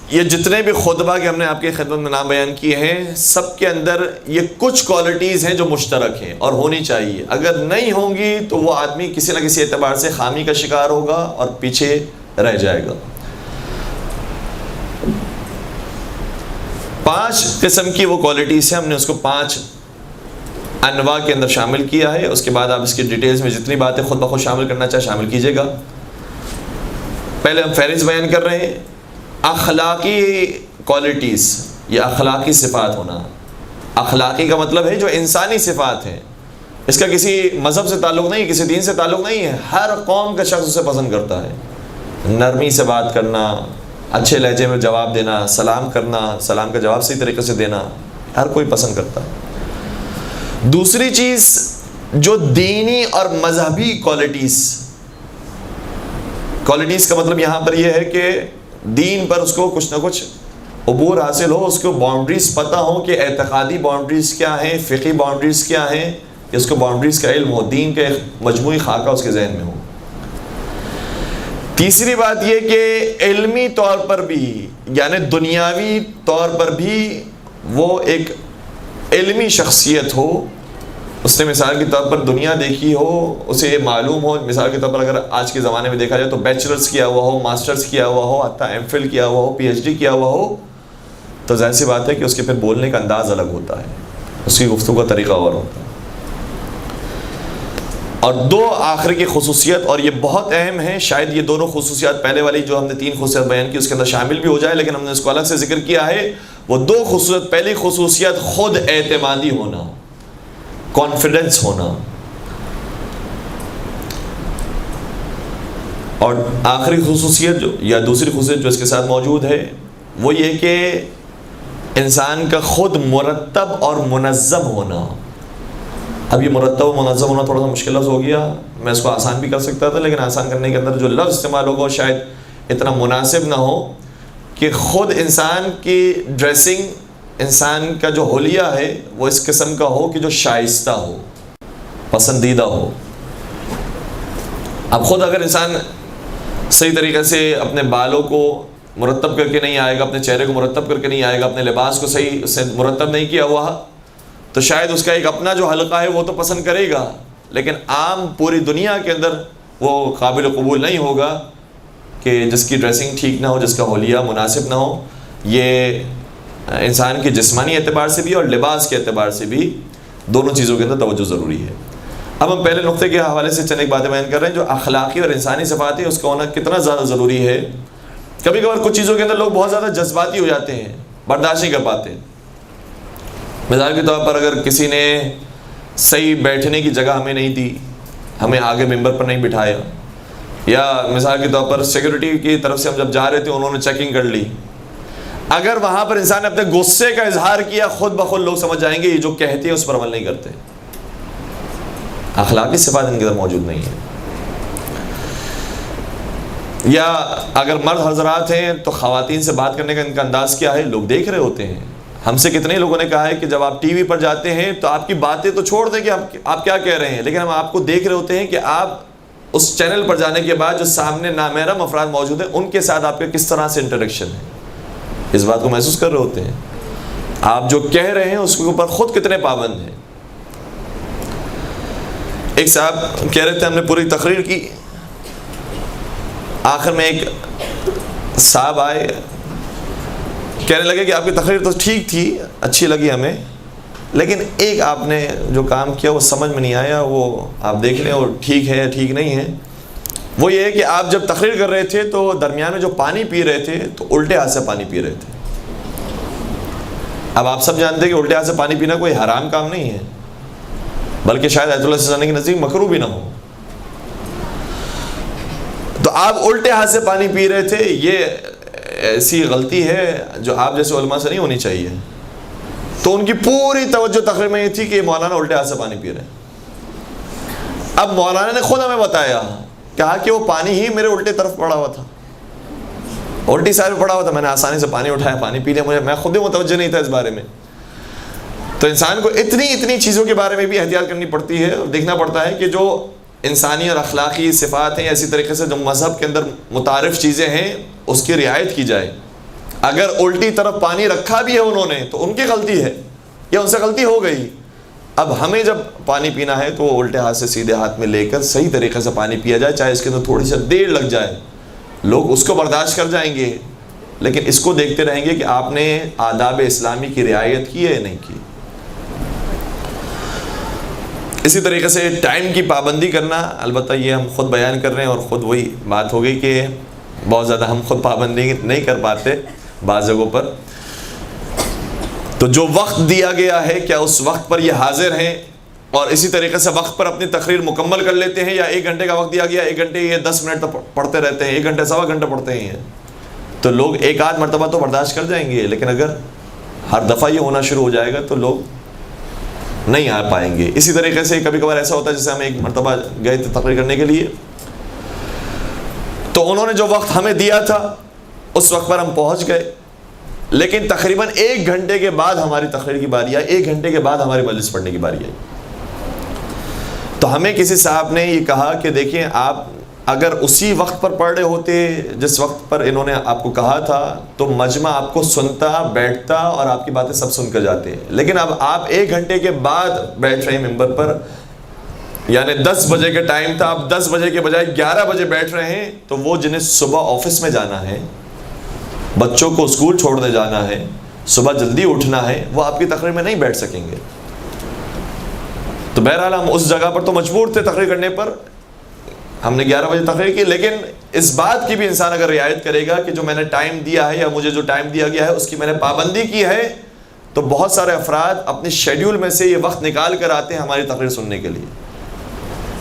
یہ جتنے بھی خطبہ کے ہم نے آپ کی خدمت میں نام بیان کیے ہیں، سب کے اندر یہ کچھ کوالٹیز ہیں جو مشترک ہیں اور ہونی چاہیے. اگر نہیں ہوں گی تو وہ آدمی کسی نہ کسی اعتبار سے خامی کا شکار ہوگا اور پیچھے رہ جائے گا. 5 قسم کی وہ کوالٹیز ہیں، ہم نے اس کو 5 انواع کے اندر شامل کیا ہے. اس کے بعد آپ اس کی ڈیٹیلز میں جتنی باتیں خود بخود شامل کرنا چاہیں شامل کیجئے گا. پہلے ہم فہرست بیان کر رہے ہیں اخلاقی کوالٹیز یا اخلاقی صفات ہونا. اخلاقی کا مطلب ہے جو انسانی صفات ہیں، اس کا کسی مذہب سے تعلق نہیں، کسی دین سے تعلق نہیں ہے. ہر قوم کا شخص اسے پسند کرتا ہے. نرمی سے بات کرنا، اچھے لہجے میں جواب دینا، سلام کرنا، سلام کا جواب صحیح طریقے سے دینا، ہر کوئی پسند کرتا ہے. دوسری چیز جو دینی اور مذہبی کوالٹیز کا مطلب یہاں پر یہ ہے کہ دین پر اس کو کچھ نہ کچھ عبور حاصل ہو، اس کو باؤنڈریز پتہ ہو کہ اعتقادی باؤنڈریز کیا ہیں، فقہی باؤنڈریز کیا ہیں، اس کو باؤنڈریز کا علم ہو، دین کا ایک مجموعی خاکہ اس کے ذہن میں ہو. تیسری بات یہ کہ علمی طور پر بھی یعنی دنیاوی طور پر بھی وہ ایک علمی شخصیت ہو. اس نے مثال کے طور پر دنیا دیکھی ہو، اسے معلوم ہو. مثال کے طور پر اگر آج کے زمانے میں دیکھا جائے تو بیچلرز کیا ہوا ہو، ماسٹرز کیا ہوا ہو، حتیٰ ایم فل کیا ہوا ہو، پی ایچ ڈی کیا ہوا ہو، تو ظاہر سی بات ہے کہ اس کے پھر بولنے کا انداز الگ ہوتا ہے، اس کی گفتگو کا طریقہ اور ہوتا ہے. اور 2 آخر کی خصوصیت، اور یہ بہت اہم ہے، شاید یہ دونوں خصوصیات پہلے والی جو ہم نے 3 خصوصیات بیان کی اس کے اندر شامل بھی ہو جائے، لیکن ہم نے اس کو الگ سے ذکر کیا ہے. وہ 2 خصوصیت، پہلی خصوصیت خود اعتمادی ہونا، کانفیڈنس ہونا، اور آخری خصوصیت جو یا دوسری خصوصیت جو اس کے ساتھ موجود ہے وہ یہ کہ انسان کا خود مرتب اور منظم ہونا. اب یہ مرتب و منظم ہونا تھوڑا سا مشکل لفظ ہو گیا، میں اس کو آسان بھی کر سکتا تھا، لیکن آسان کرنے کے اندر جو لفظ استعمال ہوگا شاید اتنا مناسب نہ ہو. کہ خود انسان کی ڈریسنگ، انسان کا جو حلیہ ہے وہ اس قسم کا ہو کہ جو شائستہ ہو، پسندیدہ ہو. اب خود اگر انسان صحیح طریقے سے اپنے بالوں کو مرتب کر کے نہیں آئے گا، اپنے چہرے کو مرتب کر کے نہیں آئے گا، اپنے لباس کو صحیح سے مرتب نہیں کیا ہوا، تو شاید اس کا ایک اپنا جو حلقہ ہے وہ تو پسند کرے گا، لیکن عام پوری دنیا کے اندر وہ قابل قبول نہیں ہوگا کہ جس کی ڈریسنگ ٹھیک نہ ہو، جس کا حلیہ مناسب نہ ہو. یہ انسان کے جسمانی اعتبار سے بھی اور لباس کے اعتبار سے بھی دونوں چیزوں کے اندر توجہ ضروری ہے. اب ہم پہلے نقطے کے حوالے سے چند ایک باتیں بیان کر رہے ہیں جو اخلاقی اور انسانی صفات ہیں، اس کا ہونا کتنا زیادہ ضروری ہے. کبھی کبھار کچھ چیزوں کے اندر لوگ بہت زیادہ جذباتی ہو جاتے ہیں، برداشت نہیں کر پاتے. مثال کے طور پر اگر کسی نے صحیح بیٹھنے کی جگہ ہمیں نہیں دی، ہمیں آگے ممبر پر نہیں بٹھایا، یا مثال کے طور پر سیکورٹی کی طرف سے ہم جب جا رہے تھے انہوں نے چیکنگ کر لی، اگر وہاں پر انسان نے اپنے غصے کا اظہار کیا، خود بخود لوگ سمجھ جائیں گے یہ جو کہتے ہیں اس پر عمل نہیں کرتے. اخلاقی صفات ان کے اندر موجود نہیں ہے. یا اگر مرد حضرات ہیں تو خواتین سے بات کرنے کا ان کا انداز کیا ہے، لوگ دیکھ رہے ہوتے ہیں. ہم سے کتنے لوگوں نے کہا ہے کہ جب آپ ٹی وی پر جاتے ہیں تو آپ کی باتیں تو چھوڑ دیں کہ آپ کیا کہہ رہے ہیں، لیکن ہم آپ کو دیکھ رہے ہوتے ہیں کہ آپ اس چینل پر جانے کے بعد جو سامنے نامحرم افراد موجود ہیں ان کے ساتھ آپ کا کس طرح سے انٹریکشن ہے، اس بات کو محسوس کر رہے ہوتے ہیں. آپ جو کہہ رہے ہیں اس کے اوپر خود کتنے پابند ہیں. ایک صاحب کہہ رہے تھے ہم نے پوری تقریر کی، آخر میں ایک صاحب آئے کہنے لگے کہ آپ کی تقریر تو ٹھیک تھی، اچھی لگی ہمیں، لیکن ایک آپ نے جو کام کیا وہ سمجھ میں نہیں آیا، وہ آپ دیکھ لیں وہ ٹھیک ہے ٹھیک نہیں ہے. وہ یہ ہے کہ آپ جب تقریر کر رہے تھے تو درمیان میں جو پانی پی رہے تھے تو الٹے ہاتھ سے پانی پی رہے تھے. اب آپ سب جانتے ہیں کہ الٹے ہاتھ سے پانی پینا کوئی حرام کام نہیں ہے، بلکہ شاید آیت اللہ صلی اللہ علیہ وسلم کے نزدیک مکروہ بھی نہ ہو. تو آپ الٹے ہاتھ سے پانی پی رہے تھے، یہ ایسی غلطی ہے جو آپ جیسے علماء سے نہیں ہونی چاہیے. تو ان کی پوری توجہ تقریر میں یہ تھی کہ مولانا الٹے ہاتھ سے پانی پی رہے ہیں. اب مولانا نے خود ہمیں بتایا، کہا کہ وہ پانی ہی میرے الٹے طرف پڑا ہوا تھا، الٹی سائڈ پڑا ہوا تھا، میں نے آسانی سے پانی اٹھایا، پانی پی لیا، میں خود ہی متوجہ نہیں تھا اس بارے میں. تو انسان کو اتنی چیزوں کے بارے میں بھی احتیاط کرنی پڑتی ہے اور دیکھنا پڑتا ہے کہ جو انسانی اور اخلاقی صفات ہیں، اسی طریقے سے جو مذہب کے اندر متعارف چیزیں ہیں اس کی رعایت کی جائے. اگر الٹی طرف پانی رکھا بھی ہے انہوں نے تو ان کی غلطی ہے یا ان سے غلطی ہو گئی. اب ہمیں جب پانی پینا ہے تو الٹے ہاتھ سے سیدھے ہاتھ میں لے کر صحیح طریقے سے پانی پیا جائے، چاہے اس کے اندر تھوڑی سی دیر لگ جائے. لوگ اس کو برداشت کر جائیں گے، لیکن اس کو دیکھتے رہیں گے کہ آپ نے آداب اسلامی کی رعایت کی ہے یا نہیں کی. اسی طریقے سے ٹائم کی پابندی کرنا، البتہ یہ ہم خود بیان کر رہے ہیں اور خود وہی بات ہو گئی کہ بہت زیادہ ہم خود پابندی نہیں کر پاتے بعض جگہوں پر. تو جو وقت دیا گیا ہے کیا اس وقت پر یہ حاضر ہیں اور اسی طریقے سے وقت پر اپنی تقریر مکمل کر لیتے ہیں، یا 1 گھنٹے کا وقت دیا گیا 1 گھنٹے یہ 10 منٹ تک پڑھتے رہتے ہیں، 1 گھنٹے سوا گھنٹہ پڑھتے ہیں. تو لوگ 1 آدھ مرتبہ تو برداشت کر جائیں گے، لیکن اگر ہر دفعہ یہ ہونا شروع ہو جائے گا تو لوگ نہیں آ پائیں گے. اسی طریقے سے کبھی کبھار ایسا ہوتا ہے، جیسے ہم 1 مرتبہ گئے تھے تقریر کرنے کے لیے، تو انہوں نے جو وقت ہمیں دیا تھا اس وقت پر ہم پہنچ گئے، لیکن تقریباً 1 گھنٹے کے بعد ہماری تقریر کی باری آئی، 1 گھنٹے کے بعد ہماری مجلس پڑھنے کی باری آئی. تو ہمیں کسی صاحب نے یہ کہا کہ دیکھیں آپ اگر اسی وقت پر پڑھ رہے ہوتے جس وقت پر انہوں نے آپ کو کہا تھا تو مجمع آپ کو سنتا، بیٹھتا اور آپ کی باتیں سب سن کر جاتے ہیں. لیکن اب آپ 1 گھنٹے کے بعد بیٹھ رہے ہیں ممبر پر، یعنی 10 بجے کا ٹائم تھا، آپ 10 بجے کے بجائے 11 بجے بیٹھ رہے ہیں. تو وہ جنہیں صبح آفس میں جانا ہے، بچوں کو اسکول چھوڑنے جانا ہے، صبح جلدی اٹھنا ہے، وہ آپ کی تقریر میں نہیں بیٹھ سکیں گے. تو بہرحال ہم اس جگہ پر تو مجبور تھے تقریر کرنے پر، ہم نے 11 بجے تقریر کی. لیکن اس بات کی بھی انسان اگر رعایت کرے گا کہ جو میں نے ٹائم دیا ہے یا مجھے جو ٹائم دیا گیا ہے اس کی میں نے پابندی کی ہے، تو بہت سارے افراد اپنی شیڈیول میں سے یہ وقت نکال کر آتے ہیں ہماری تقریر سننے کے لیے.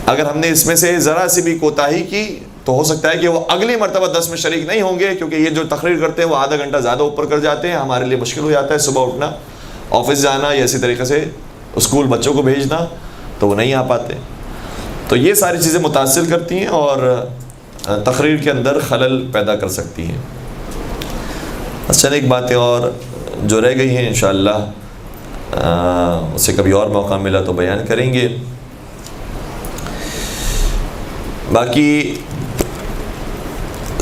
اگر ہم نے اس میں سے ذرا سی بھی کوتاہی کی تو ہو سکتا ہے کہ وہ اگلی مرتبہ 10 میں شریک نہیں ہوں گے، کیونکہ یہ جو تقریر کرتے ہیں وہ آدھا گھنٹہ زیادہ اوپر کر جاتے ہیں. ہمارے لیے مشکل ہو جاتا ہے صبح اٹھنا، آفس جانا یا اسی طریقے سے اسکول بچوں کو بھیجنا، تو وہ نہیں آ پاتے. تو یہ ساری چیزیں متاثر کرتی ہیں اور تقریر کے اندر خلل پیدا کر سکتی ہیں. اچھا، ایک باتیں اور جو رہ گئی ہیں انشاءاللہ اسے کبھی اور موقع ملا تو بیان کریں گے. باقی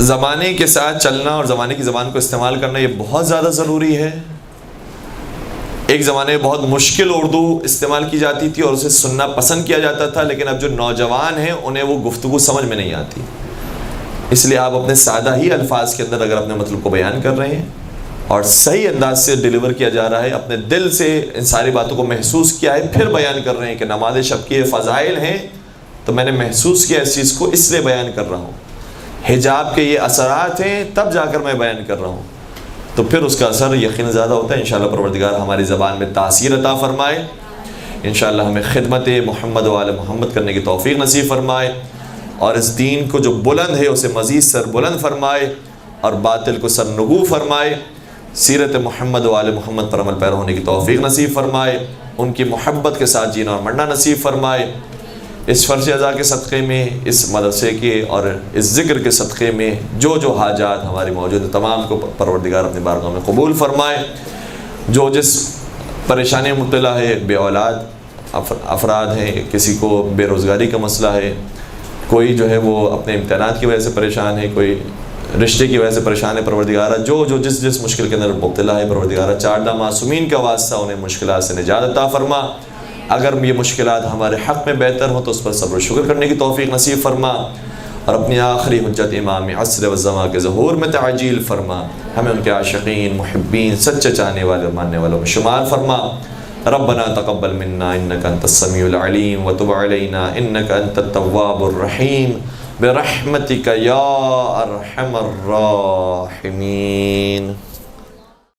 زمانے کے ساتھ چلنا اور زمانے کی زبان کو استعمال کرنا یہ بہت زیادہ ضروری ہے. ایک زمانے میں بہت مشکل اردو استعمال کی جاتی تھی اور اسے سننا پسند کیا جاتا تھا، لیکن اب جو نوجوان ہیں انہیں وہ گفتگو سمجھ میں نہیں آتی. اس لیے آپ اپنے سادہ ہی الفاظ کے اندر اگر اپنے مطلب کو بیان کر رہے ہیں اور صحیح انداز سے ڈیلیور کیا جا رہا ہے، اپنے دل سے ان ساری باتوں کو محسوس کیا ہے، پھر بیان کر رہے ہیں کہ نماز شب کے فضائل ہیں، تو میں نے محسوس کیا اس چیز کو اس لیے بیان کر رہا ہوں. حجاب کے یہ اثرات ہیں تب جا کر میں بیان کر رہا ہوں، تو پھر اس کا اثر یقین زیادہ ہوتا ہے. انشاءاللہ پروردگار ہماری زبان میں تاثیر عطا فرمائے، انشاءاللہ ہمیں خدمت محمد و آل محمد کرنے کی توفیق نصیب فرمائے، اور اس دین کو جو بلند ہے اسے مزید سر بلند فرمائے اور باطل کو سر نگو فرمائے. سیرت محمد و آل محمد پر عمل پیرا ہونے کی توفیق نصیب فرمائے، ان کی محبت کے ساتھ جینا اور مرنا نصیب فرمائے. اس فرض اعضاء کے صدقے میں، اس مدرسے کے اور اس ذکر کے صدقے میں جو جو حاجات ہماری موجود ہیں تمام کو پروردگار اپنی بارگاہ میں قبول فرمائے. جو جس پریشانی میں مبتلا ہے، بے اولاد افراد ہیں، کسی کو بے روزگاری کا مسئلہ ہے، کوئی جو ہے وہ اپنے امتحانات کی وجہ سے پریشان ہے، کوئی رشتے کی وجہ سے پریشان ہے، پروردگارہ جو جس مشکل کے اندر مبتلا ہے، پروردگارہ 4 معصومین کا واسطہ انہیں مشکلات سے نجات عطا فرما. اگر یہ مشکلات ہمارے حق میں بہتر ہوں تو اس پر صبر و شکر کرنے کی توفیق نصیب فرما، اور اپنی آخری حجت امام عصر و زمان کے ظہور میں تعجیل فرما. ہمیں ان کے عاشقین، محبین، سچے چاہنے والے اور ماننے والوں میں شمار فرما. ربنا تقبل منا انك انت السميع العليم وتب علينا انك انت التواب الرحيم برحمتك يا ارحم الراحمين.